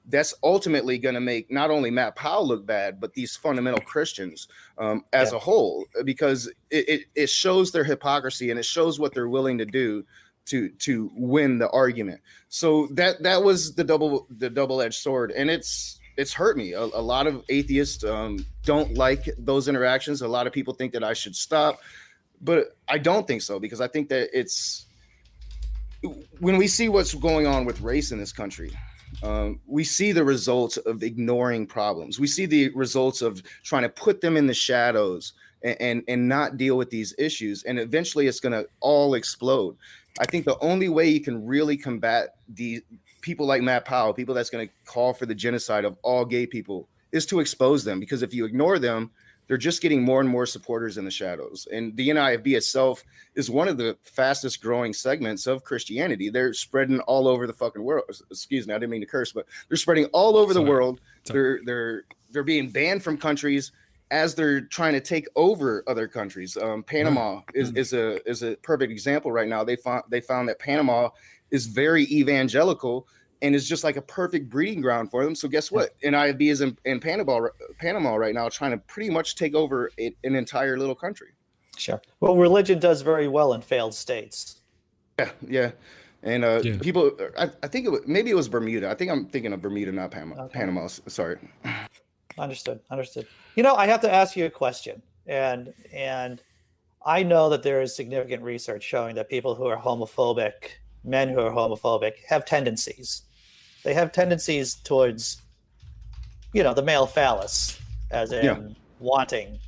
that's ultimately going to make not only Matt Powell look bad, but these fundamental Christians as a whole, because it shows their hypocrisy and it shows what they're willing to do to win the argument. So that was the double-edged sword, and it's hurt me. A lot of atheists don't like those interactions. A lot of people think that I should stop, but I don't think so, because I think that when we see what's going on with race in this country, we see the results of ignoring problems. We see the results of trying to put them in the shadows and not deal with these issues. And eventually it's going to all explode. I think the only way you can really combat the people like Matt Powell, people that's going to call for the genocide of all gay people, is to expose them. Because if you ignore them, they're just getting more and more supporters in the shadows. And the NIFB itself is one of the fastest growing segments of Christianity. They're spreading all over the fucking world. Excuse me, I didn't mean to curse, but they're spreading all over the world. They're being banned from countries as they're trying to take over other countries. Panama is a perfect example right now. They found that Panama is very evangelical and is just like a perfect breeding ground for them. So guess what? NIFB is in Panama right now, trying to pretty much take over an entire little country. Sure. Well, religion does very well in failed states. Yeah. And people, I think maybe it was Bermuda. I think I'm thinking of Bermuda, not Panama. Okay. Panama. Sorry. Understood. I have to ask you a question, and I know that there is significant research showing that people who are homophobic, men who are homophobic, have tendencies. They have tendencies towards, the male phallus, as in wanting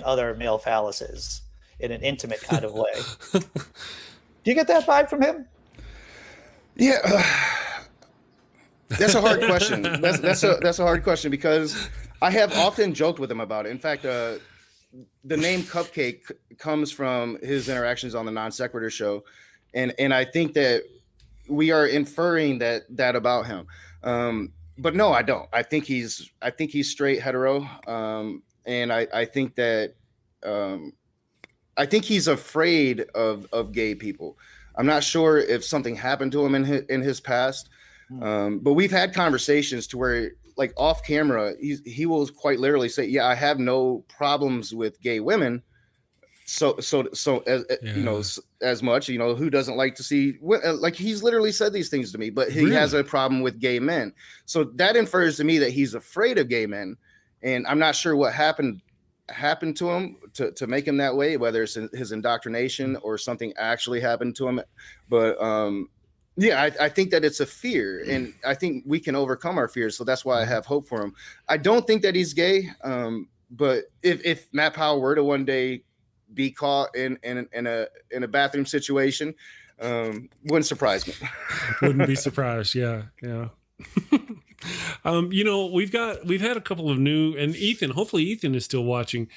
other male phalluses in an intimate kind of way. Do you get that vibe from him? Yeah. That's a hard question. That's a hard question, because I have often joked with him about it. In fact, the name Cupcake comes from his interactions on the Non Sequitur show, and I think that we are inferring that about him. But no, I don't. I think he's straight hetero, and I think that I think he's afraid of gay people. I'm not sure if something happened to him in his past. But we've had conversations to where, like, off camera, he will quite literally say, yeah, I have no problems with gay women, so as you know, as much, you know, who doesn't like to see, like he's literally said these things to me, but he has a problem with gay men. So that infers to me that he's afraid of gay men, and I'm not sure what happened to him to make him that way, whether it's his indoctrination or something actually happened to him. But yeah, I think that it's a fear, and I think we can overcome our fears. So that's why I have hope for him. I don't think that he's gay, but if Matt Powell were to one day be caught in a bathroom situation, wouldn't surprise me. Wouldn't be surprised. Yeah. You know, we've had a couple of new, and Ethan, hopefully Ethan is still watching.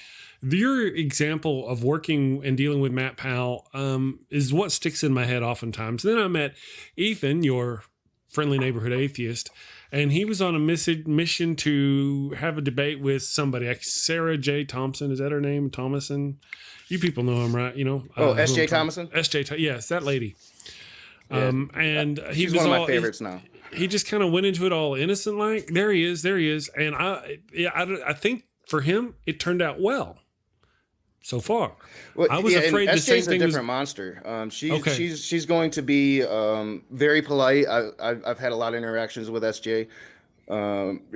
Your example of working and dealing with Matt Powell is what sticks in my head oftentimes. Then I met Ethan, your friendly neighborhood atheist, and he was on a mission to have a debate with somebody, like Sarah J. Thompson. Is that her name? Thomason? You people know him, right? You know? S.J. Thomason? Yes, that lady. Yeah. And he's one of my favorites now. He just kind of went into it all innocent like. There he is. And I think for him, it turned out well. So far, well, I was afraid the same thing. A different monster. She's going to be very polite. I've had a lot of interactions with SJ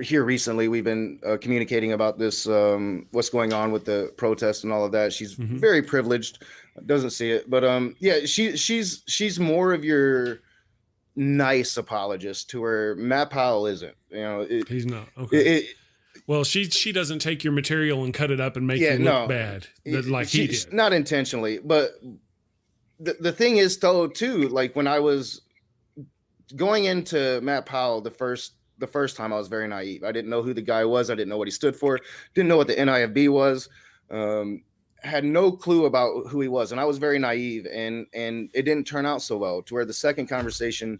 here recently. We've been communicating about this, what's going on with the protest and all of that. She's very privileged, doesn't see it, but yeah, she's more of your nice apologist, to where Matt Powell isn't. You know, he's not. Okay. Well, she doesn't take your material and cut it up and make you look bad, like he did. Not intentionally, but the thing is, though, too, like when I was going into Matt Powell the first time, I was very naive. I didn't know who the guy was. I didn't know what he stood for. Didn't know what the NIFB was. Had no clue about who he was, and I was very naive, and it didn't turn out so well. To where the second conversation,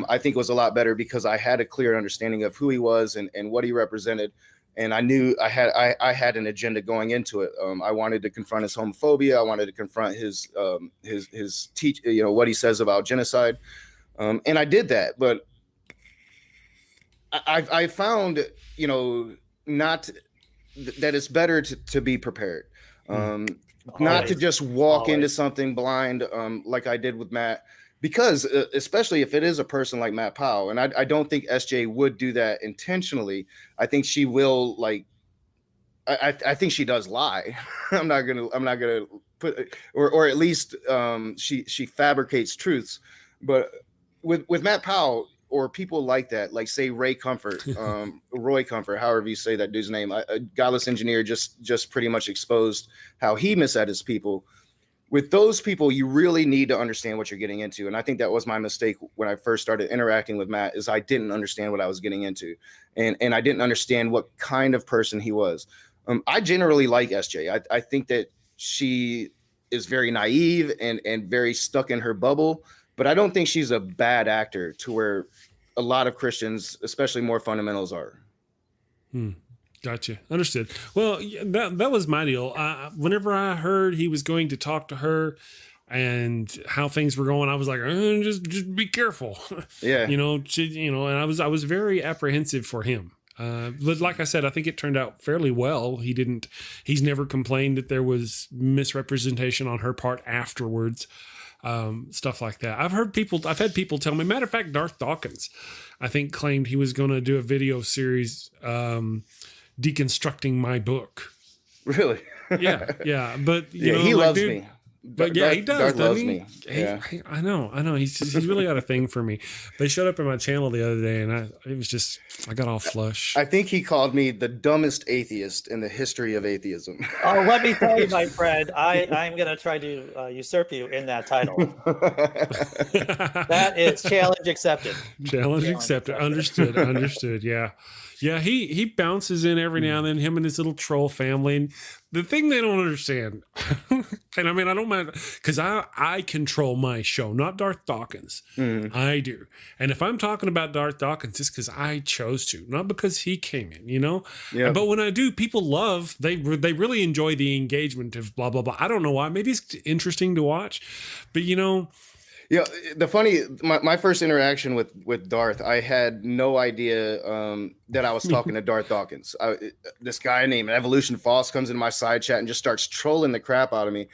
I think, was a lot better, because I had a clear understanding of who he was and what he represented. And I knew I had an agenda going into it. I wanted to confront his homophobia. I wanted to confront his what he says about genocide. And I did that. But I found, not that it's better to be prepared. Not to just walk into something blind, like I did with Matt. Because especially if it is a person like Matt Powell, and I don't think SJ would do that intentionally. I think she will, like, I think she does lie. I'm not gonna put, or at least she fabricates truths. But with Matt Powell or people like that, like say Roy Comfort, however you say that dude's name, a godless engineer, just pretty much exposed how he misled people. With those people, you really need to understand what you're getting into. And I think that was my mistake when I first started interacting with Matt, is I didn't understand what I was getting into. And I didn't understand what kind of person he was. I generally like SJ. I think that she is very naive and very stuck in her bubble, but I don't think she's a bad actor, to where a lot of Christians, especially more fundamentals, are. Gotcha. Understood. Well, that was my deal. Whenever I heard he was going to talk to her and how things were going, I was like, just be careful. Yeah. And I was very apprehensive for him. But like I said, I think it turned out fairly well. He's never complained that there was misrepresentation on her part afterwards. Stuff like that. I've had people tell me, matter of fact, Darth Dawkins, I think, claimed he was going to do a video series, deconstructing my book. Really? Yeah. But he loves me. But yeah, he does. Loves me. Yeah. I know. He's really got a thing for me. They showed up in my channel the other day, and I got all flush. I think he called me the dumbest atheist in the history of atheism. Oh, let me tell you, my friend, I'm going to try to usurp you in that title. That is challenge accepted. Challenge accepted. Understood. Yeah. Yeah, he bounces in every now and then, him and his little troll family. And the thing they don't understand, and I mean, I don't mind, because I control my show, not Darth Dawkins. I do. And if I'm talking about Darth Dawkins, it's because I chose to, not because he came in, Yeah. But when I do, people they really enjoy the engagement of blah, blah, blah. I don't know why. Maybe it's interesting to watch. But, Yeah, my first interaction with Darth, I had no idea that I was talking to Darth Dawkins. This guy named Evolution False comes into my side chat and just starts trolling the crap out of me.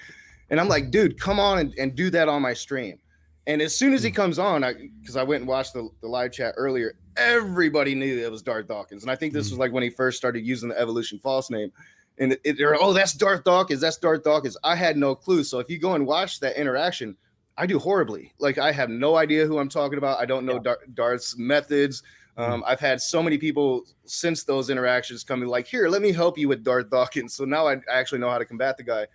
And I'm like, dude, come on and do that on my stream. And as soon as he comes on, because I went and watched the live chat earlier, everybody knew it was Darth Dawkins. And I think this was like when he first started using the Evolution False name. And they're, oh, that's Darth Dawkins. That's Darth Dawkins. I had no clue. So if you go and watch that interaction, I do horribly. Like, I have no idea who I'm talking about. I don't know Darth's methods. I've had so many people since those interactions coming like, here, let me help you with Darth Dawkins. So now I actually know how to combat the guy.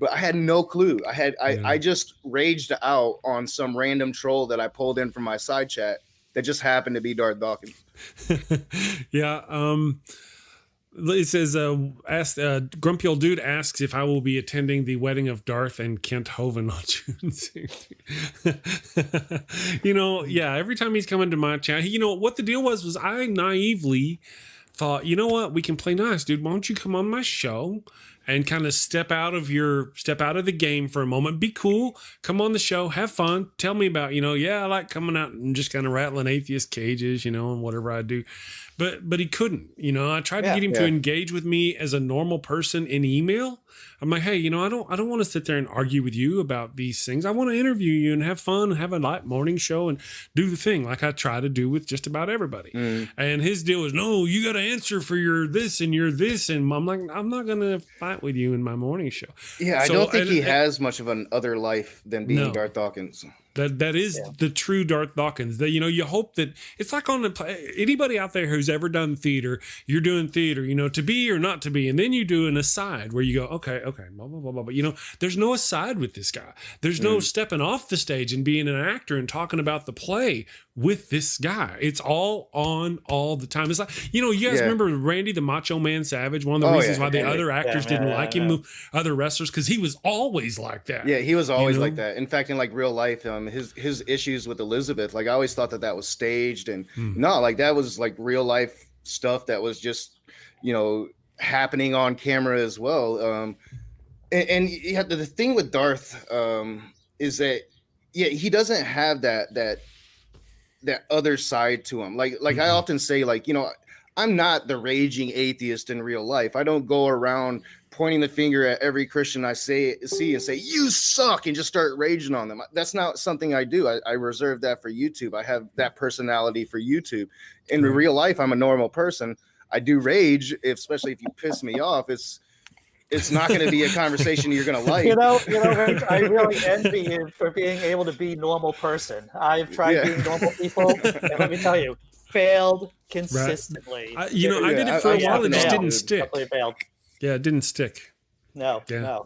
But I had no clue. I just raged out on some random troll that I pulled in from my side chat that just happened to be Darth Dawkins. Yeah. It says, Grumpy Old Dude asks if I will be attending the wedding of Darth and Kent Hovind on June 16th. Yeah, every time he's coming to my channel, what the deal was I naively thought, you know what, we can play nice, dude. Why don't you come on my show and kind of step out of the game for a moment, be cool, come on the show, have fun, tell me about, I like coming out and just kind of rattling atheist cages, and whatever I do. But he couldn't, I tried to get him to engage with me as a normal person in email. I'm like, hey, I don't want to sit there and argue with you about these things. I want to interview you and have fun, have a light morning show and do the thing like I try to do with just about everybody. And his deal is, no, you got to answer for your this and your this. And I'm like, I'm not going to fight with you in my morning show. Yeah, I don't think he has much of an other life than being Darth Dawkins. That is the true Darth Dawkins. That you hope that it's like on anybody out there who's ever done theater. You're doing theater, to be or not to be, and then you do an aside where you go, okay, blah blah blah blah. But there's no aside with this guy. There's no stepping off the stage and being an actor and talking about the play with this guy. It's all on all the time. It's like you guys remember Randy the Macho Man Savage? One of the reasons why the other actors didn't like him, other wrestlers, because he was always like that. Yeah, he was always like that. In fact, in like real life, his issues with Elizabeth, like I always thought that was staged, and no, like that was like real life stuff that was just happening on camera as well. And the thing with Darth is that he doesn't have that other side to him. Like I often say, like, I'm not the raging atheist in real life. I don't go around pointing the finger at every Christian I see and say, you suck, and just start raging on them. That's not something I do. I reserve that for YouTube. I have that personality for YouTube. In real life, I'm a normal person. I do rage, especially if you piss me off. It's not going to be a conversation you're going to like. Rich, I really envy you for being able to be normal person. I've tried being normal people, and let me tell you, failed consistently. Right. I did it for a while. It just didn't stick. Completely failed. Yeah, it didn't stick. No.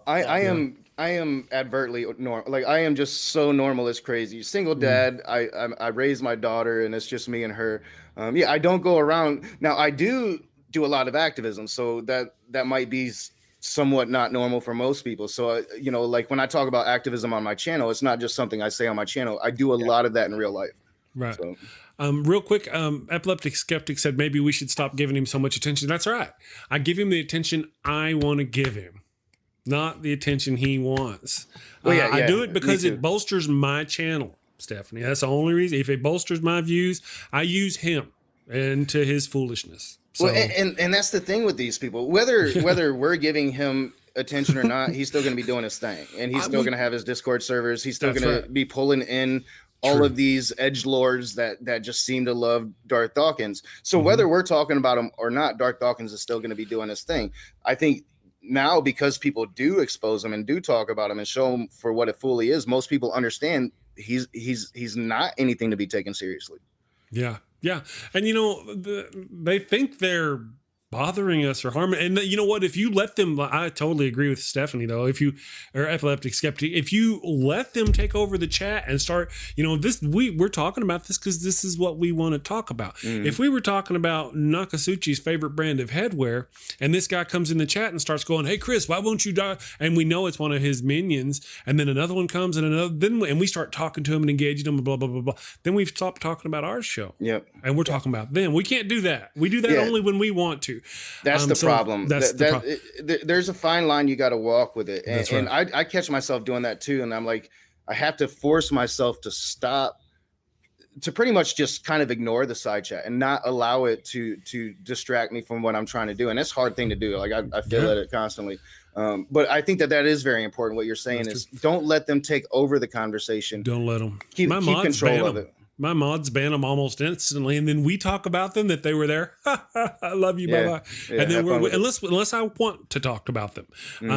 I am advertently normal. Like, I am just so normal. It's crazy. Single dad. I raised my daughter, and it's just me and her. I don't go around. Now, I do a lot of activism, so that might be somewhat not normal for most people. So, like when I talk about activism on my channel, it's not just something I say on my channel. I do a lot of that in real life. Right. So. Real quick, Epileptic Skeptic said maybe we should stop giving him so much attention. That's right. I give him the attention I want to give him, not the attention he wants. I do it because it bolsters my channel, Stephanie. That's the only reason. If it bolsters my views, I use him and to his foolishness. So, well, and that's the thing with these people. Whether we're giving him attention or not, he's still going to be doing his thing, and he's still going to have his Discord servers. He's still going to be pulling in all of these edgelords that just seem to love Darth Dawkins. So whether we're talking about him or not, Darth Dawkins is still going to be doing his thing. I think now, because people do expose him and do talk about him and show him for what it fully is, most people understand he's not anything to be taken seriously. Yeah. Yeah. And, they think they're bothering us or harming. And you know what? If you let them, I totally agree with Stephanie, though. Or Epileptic Skeptic, if you let them take over the chat and start, we're talking about this because this is what we want to talk about. If we were talking about Nokasuchi's favorite brand of headwear, and this guy comes in the chat and starts going, "Hey, Chris, why won't you die?" And we know it's one of his minions, and then another one comes and and we start talking to him and engaging him and blah, blah, blah, blah. Then we've stopped talking about our show. Yep. And we're talking about them. We can't do that. We do that only when we want to. That's the problem. There's a fine line you got to walk with it, and I catch myself doing that too. And I'm like, I have to force myself to stop, to pretty much just kind of ignore the side chat and not allow it to distract me from what I'm trying to do. And it's a hard thing to do. Like I feel it constantly. But I think that is very important. What you're saying is don't let them take over the conversation. Don't let them. Keep control of it. My mods ban them almost instantly, and then we talk about them that they were there. I love you, bye-bye. Yeah, and then unless I want to talk about them,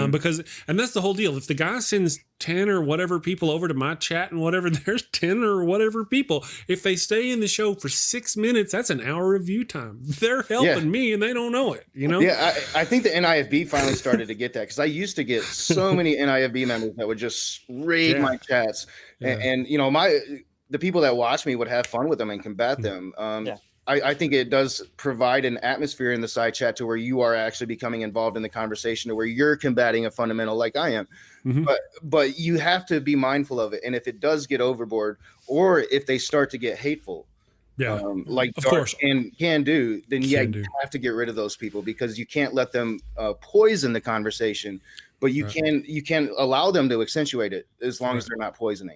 because that's the whole deal. If the guy sends 10 or whatever people over to my chat and whatever, there's 10 or whatever people. If they stay in the show for 6 minutes, that's an hour of view time. They're helping me, and they don't know it. You know? Yeah, I think the NIFB finally started to get that, because I used to get so many NIFB members that would just raid my chats, and you know the people that watch me would have fun with them and combat them. I think it does provide an atmosphere in the side chat to where you are actually becoming involved in the conversation, to where you're combating a fundamental like I am. But you have to be mindful of it. And if it does get overboard, or if they start to get hateful, like Dark can do, then you have to get rid of those people, because you can't let them poison the conversation, but you can allow them to accentuate it as long as they're not poisoning.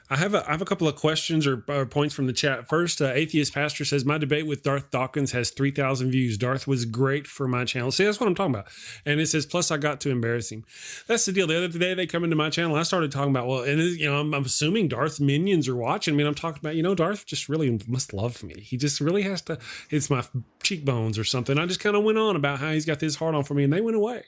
I have a couple of questions or points from the chat. First, Atheist Pastor says, my debate with Darth Dawkins has 3,000 views. Darth was great for my channel. See, that's what I'm talking about. And it says, plus I got to embarrass him. That's the deal. The other day they come into my channel. I started talking about, I'm assuming Darth's minions are watching. I mean, I'm talking about, Darth just really must love me. He just really has to, it's my cheekbones or something. I just kind of went on about how he's got this hard on for me, and they went away.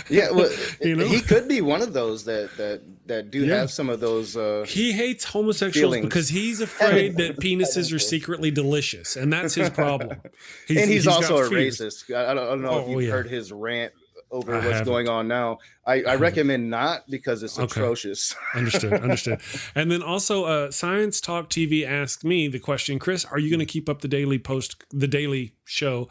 Well, he could be one of those that do have some of those. He hates homosexuals because he's afraid that penises are secretly delicious, and that's his problem. He's also a racist. I don't know if you've heard his rant over what's going on now. I recommend not, because it's atrocious. Understood. And then also Science Talk TV asked me the question, Chris, are you going to keep up the daily show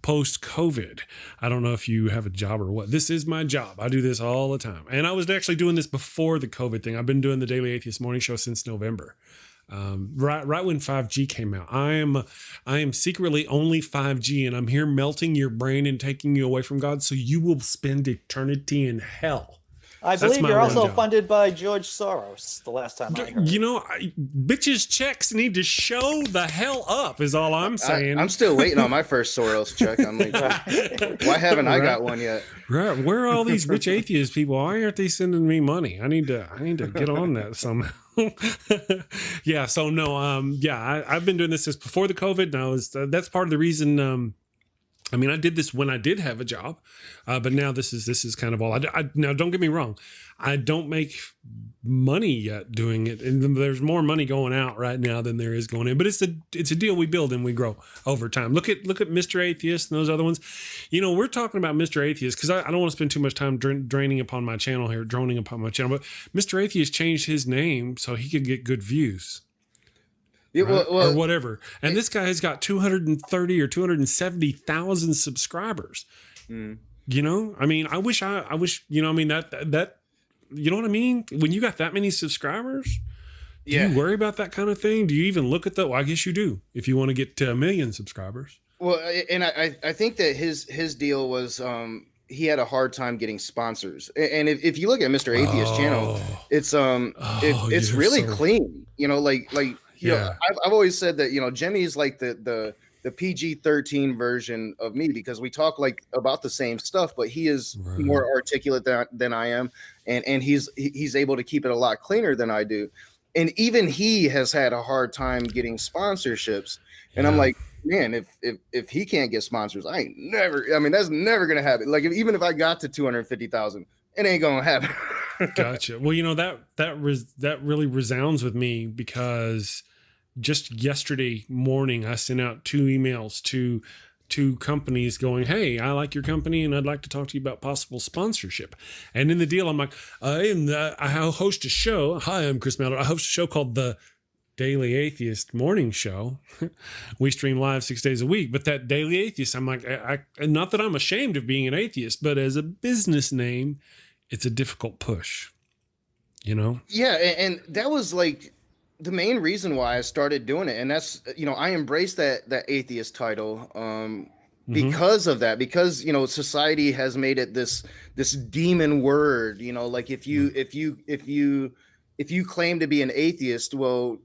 post-COVID? I don't know if you have a job or what. This is my job. I do this all the time. And I was actually doing this before the COVID thing. I've been doing the Daily Atheist Morning Show since November. Right when 5G came out. I am secretly only 5G, and I'm here melting your brain and taking you away from God, so you will spend eternity in hell. I believe you're also funded by George Soros, the last time I heard. Bitches' checks need to show the hell up, is all I'm saying. I'm still waiting on my first Soros check. I'm like, why haven't I got one yet? Right. Where are all these rich atheist people? Why aren't they sending me money? I need to get on that somehow. So no, I've been doing this since before the COVID. Now that's part of the reason. I did this when I did have a job, but now this is kind of all I now, don't get me wrong. I don't make money yet doing it. And there's more money going out right now than there is going in, but it's a deal we build and we grow over time. Look at Mr. Atheist and those other ones. We're talking about Mr. Atheist because I don't want to spend too much time droning upon my channel, but Mr. Atheist changed his name so he could get good views. Yeah, right? Or whatever. And this guy has got 230 or 270,000 subscribers. I wish, that, you know what I mean? When you got that many subscribers, do you worry about that kind of thing? Do you even look at that? Well, I guess you do if you want to get to 1 million subscribers. Well, and I think that his deal was, he had a hard time getting sponsors. And if you look at Mr. Atheist channel, it's really clean, I've always said that, Jimmy's like the PG-13 version of me, because we talk like about the same stuff, but he is more articulate than I am. And he's able to keep it a lot cleaner than I do. And even he has had a hard time getting sponsorships. And I'm like, man, if he can't get sponsors, that's never going to happen. Like, even if I got to 250,000, it ain't going to happen. Gotcha. Well, that really resounds with me, because just yesterday morning, I sent out 2 emails to 2 companies going, hey, I like your company and I'd like to talk to you about possible sponsorship. And in the deal, I'm like, I host a show. Hi, I'm Chris Mallard. I host a show called the Daily Atheist Morning Show. We stream live 6 days a week, but that Daily Atheist, I'm like, not that I'm ashamed of being an atheist, but as a business name, it's a difficult push, Yeah. And that was like the main reason why I started doing it. And that's, I embraced that atheist title because of that, because, society has made it this demon word, like if you if you claim to be an atheist, well,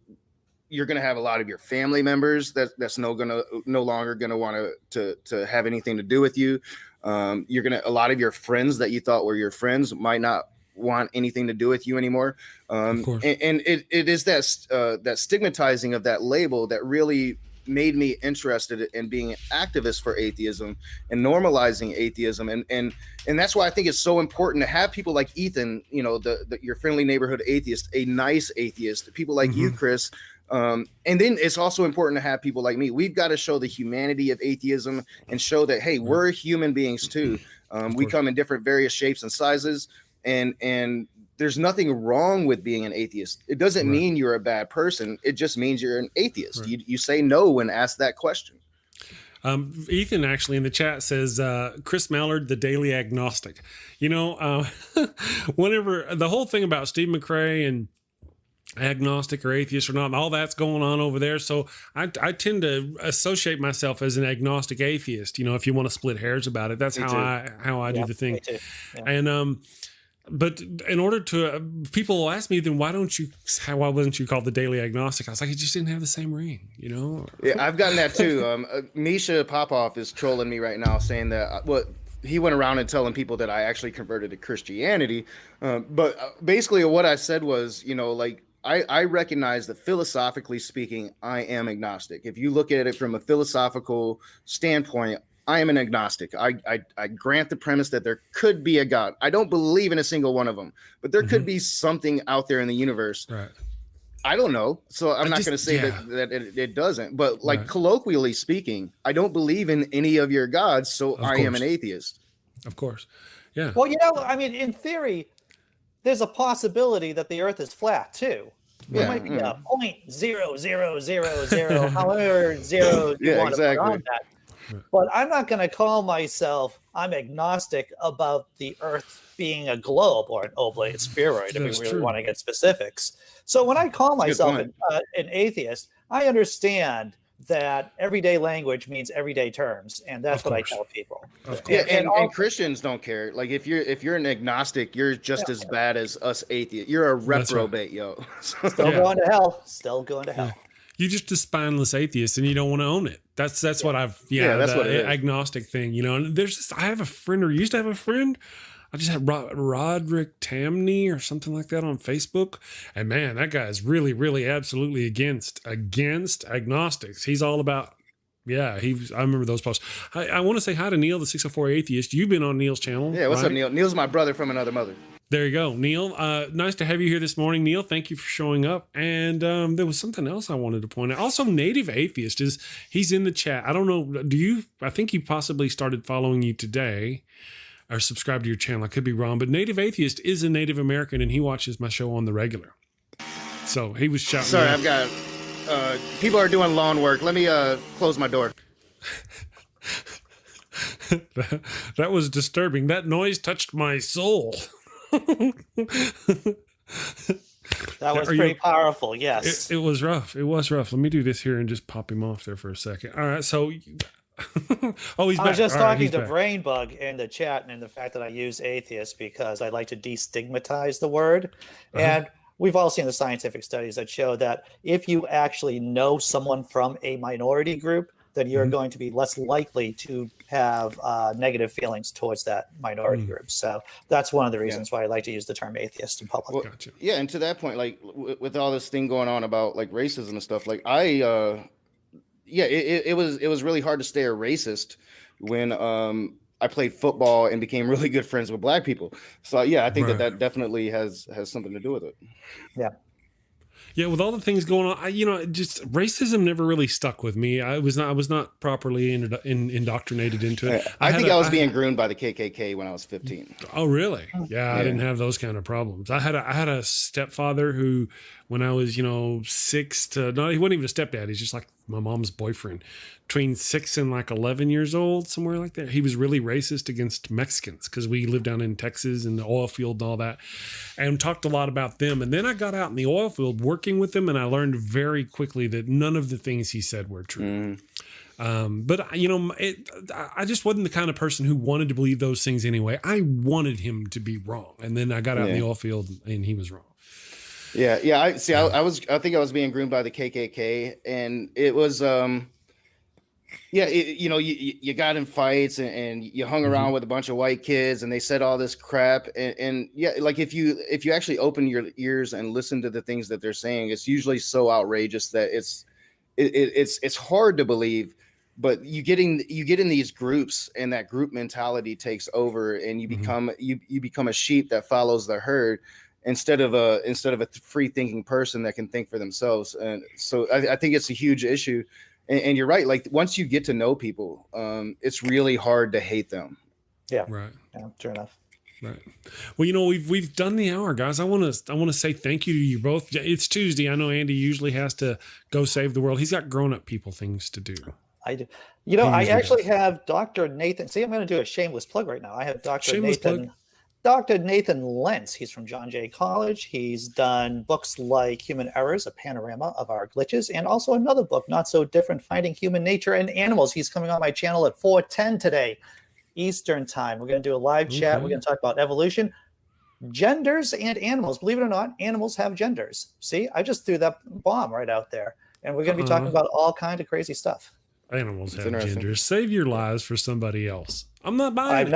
you're going to have a lot of your family members that's no longer going to want to have anything to do with you. A lot of your friends that you thought were your friends might not want anything to do with you anymore. And it is that stigmatizing of that label that really made me interested in being an activist for atheism and normalizing atheism. And that's why I think it's so important to have people like Ethan, you know, your friendly neighborhood atheist, a nice atheist, people like you, Chris. And then it's also important to have people like me. We've got to show the humanity of atheism and show that, hey, we're human beings too. We come in different various shapes and sizes, and there's nothing wrong with being an atheist. It doesn't mean you're a bad person. It just means you're an atheist. You say no when asked that question. Ethan actually in the chat says, Chris Mallard, the Daily Agnostic. You know, whenever the whole thing about Steve McRae and agnostic or atheist or not, all that's going on over there. So I tend to associate myself as an agnostic atheist. You know, if you want to split hairs about it, that's how I do the thing. Yeah. And but in order to, people will ask me, then why wasn't you called the Daily Agnostic? I was like, it just didn't have the same ring, you know? Yeah, I've gotten that too. Misha Popoff is trolling me right now saying that, he went around and telling people that I actually converted to Christianity. But basically what I said was, you know, like, I recognize that philosophically speaking, I am agnostic. If you look at it from a philosophical standpoint, I am an agnostic. I grant the premise that there could be a God. I don't believe in a single one of them, but there could be something out there in the universe. Right. I don't know. So I'm not going to say that it doesn't. But like colloquially speaking, I don't believe in any of your gods, so I am an atheist. Of course. Yeah. Well, you know, I mean, in theory, there's a possibility that the Earth is flat too. It might be a 0.0000, however zero you want to put on that. But I'm not going to call myself, I'm agnostic about the Earth being a globe or an oblate spheroid, if we really want to get specifics. So when I call myself an atheist, I understand that everyday language means everyday terms, and that's what I tell people. Yeah, and Christians don't care. Like if you're an agnostic, you're just as bad as us atheists. You're a reprobate, yo. Still going to hell. Still going to hell. You're just a spineless atheist, and you don't want to own it. That's what I've that's what it is. Agnostic thing, you know. And there's I have a friend, or used to have a friend. I just had Roderick Tamney or something like that on Facebook. And man, that guy is really, really absolutely against agnostics. He's all about, I remember those posts. I want to say hi to Neil, the 604 Atheist. You've been on Neil's channel. Yeah, what's up, Neil? Neil's my brother from another mother. There you go, Neil. Nice to have you here this morning, Neil. Thank you for showing up. And there was something else I wanted to point out. Also, Native Atheist he's in the chat. I don't know. I think he possibly started following you today. Or subscribe to your channel. I could be wrong, but Native Atheist is a Native American, and he watches my show on the regular. So he was shouting. Sorry, I've got people are doing lawn work. Let me close my door. That was disturbing. That noise touched my soul. That was pretty powerful. Yes, it was rough. It was rough. Let me do this here and just pop him off there for a second. All right, so. He's back. I was just talking to Brainbug in the chat, and the fact that I use atheist because I like to destigmatize the word. And we've all seen the scientific studies that show that if you actually know someone from a minority group, then you're going to be less likely to have negative feelings towards that minority group. So that's one of the reasons why I like to use the term atheist in public. Well, gotcha. Yeah, and to that point, like with all this thing going on about like racism and stuff, like it was really hard to stay a racist when I played football and became really good friends with black people. So I think that definitely has something to do with it. Yeah. Yeah, with all the things going on, just racism never really stuck with me. I was not properly indoctrinated into it. I think I was being groomed by the KKK when I was 15. Oh, really? Yeah, I didn't have those kind of problems. I had a stepfather who, when I was, 6 to, no, he wasn't even a stepdad. He's just like my mom's boyfriend, between 6 and like 11 years old, somewhere like that. He was really racist against Mexicans because we lived down in Texas and the oil field and all that, and talked a lot about them. And then I got out in the oil field working with them, and I learned very quickly that none of the things he said were true. But I just wasn't the kind of person who wanted to believe those things anyway. I wanted him to be wrong. And then I got out in the oil field and he was wrong. Yeah. I see. I think I was being groomed by the KKK, and it was you got in fights and you hung around with a bunch of white kids and they said all this crap. And yeah, like if you actually open your ears and listen to the things that they're saying, it's usually so outrageous that it's hard to believe. But you get in these groups and that group mentality takes over and you become you become a sheep that follows the herd instead of a free thinking person that can think for themselves. And so I think it's a huge issue. And you're right. Like once you get to know people, it's really hard to hate them. Yeah. Right. Yeah. True enough. Right. Well, we've done the hour, guys. I want to say thank you to you both. It's Tuesday. I know Andy usually has to go save the world. He's got grown-up people things to do. I do. I actually have Dr. Nathan. See, I'm going to do a shameless plug right now. I have Dr. Nathan Lentz. He's from John Jay College. He's done books like Human Errors, A Panorama of Our Glitches, and also another book, Not So Different, Finding Human Nature and Animals. He's coming on my channel at 4:10 today, Eastern Time. We're going to do a live chat. We're going to talk about evolution, genders, and animals. Believe it or not, animals have genders. See, I just threw that bomb right out there. And we're going to be talking about all kinds of crazy stuff. Animals have genders. Save your lives for somebody else. I'm not buying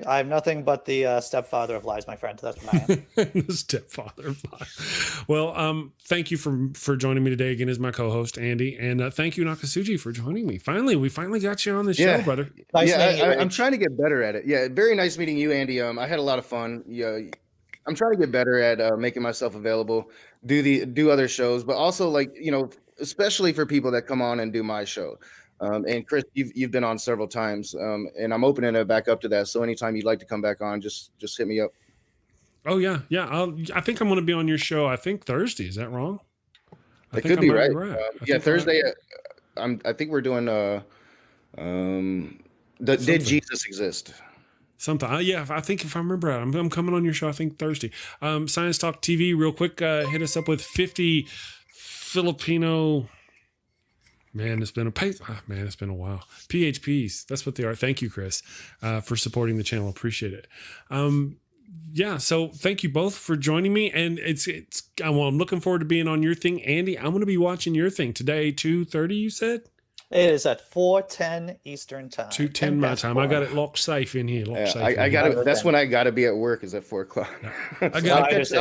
I'm nothing but the stepfather of lies, my friend. That's what I am. The stepfather of lies. Well, thank you for joining me today again as my co-host, Andy. And thank you, Nokasuchi, for joining me. We finally got you on the show, brother. Nice I'm trying to get better at it. Yeah, very nice meeting you, Andy. I had a lot of fun. Yeah, I'm trying to get better at making myself available, do other shows, but also especially for people that come on and do my show. And Chris, you've been on several times, and I'm opening it back up to that. So anytime you'd like to come back on, just hit me up. Oh yeah. I think I'm going to be on your show. I think Thursday. Is that wrong? It could be right. Thursday. I think we're doing. Did Jesus exist? Something. I think if I remember right, I'm coming on your show. I think Thursday. Science Talk TV. Real quick, hit us up with 50 Filipino. Man, it's been a while. PHPs, that's what they are. Thank you, Chris, for supporting the channel. Appreciate it. So thank you both for joining me. And I'm looking forward to being on your thing, Andy. I'm going to be watching your thing today, 2:30. You said it is at 4:10 Eastern Time. 2:10 my time. I got it locked safe in here. I got it. That's when I got to be at work. Is at 4:00. I'll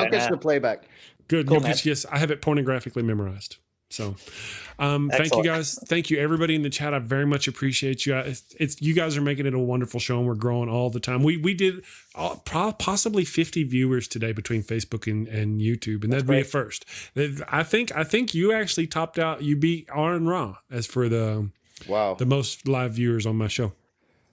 catch the playback. Good. Cool, yes, I have it pornographically memorized. So, thank you guys. Thank you everybody in the chat. I very much appreciate you. You guys are making it a wonderful show, and we're growing all the time. We did possibly 50 viewers today between Facebook and YouTube, and that'd be a first. I think you actually topped out. You beat Aaron Ra as for the most live viewers on my show.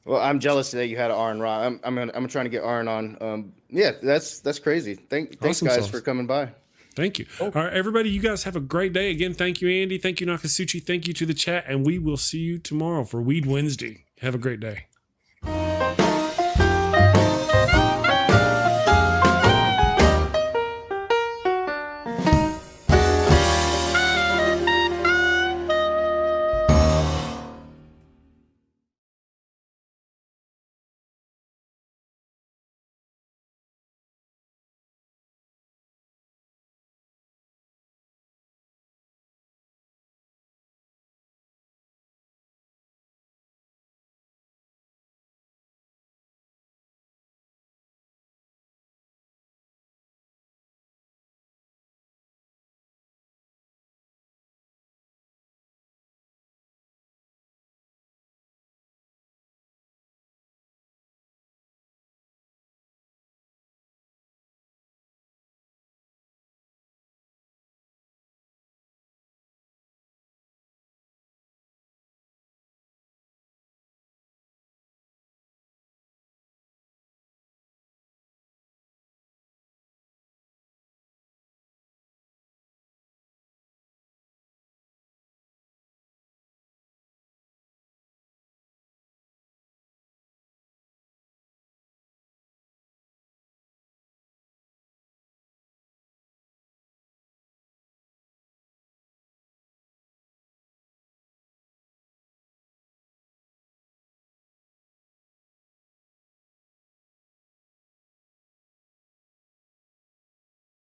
Well, I'm jealous that you had Aaron Ra. I'm trying to get Aaron on. That's crazy. Thanks guys for coming by. Thank you. All right, everybody, you guys have a great day. Again, thank you, Andy. Thank you, Nokasuchi. Thank you to the chat, and we will see you tomorrow for Weed Wednesday. Have a great day.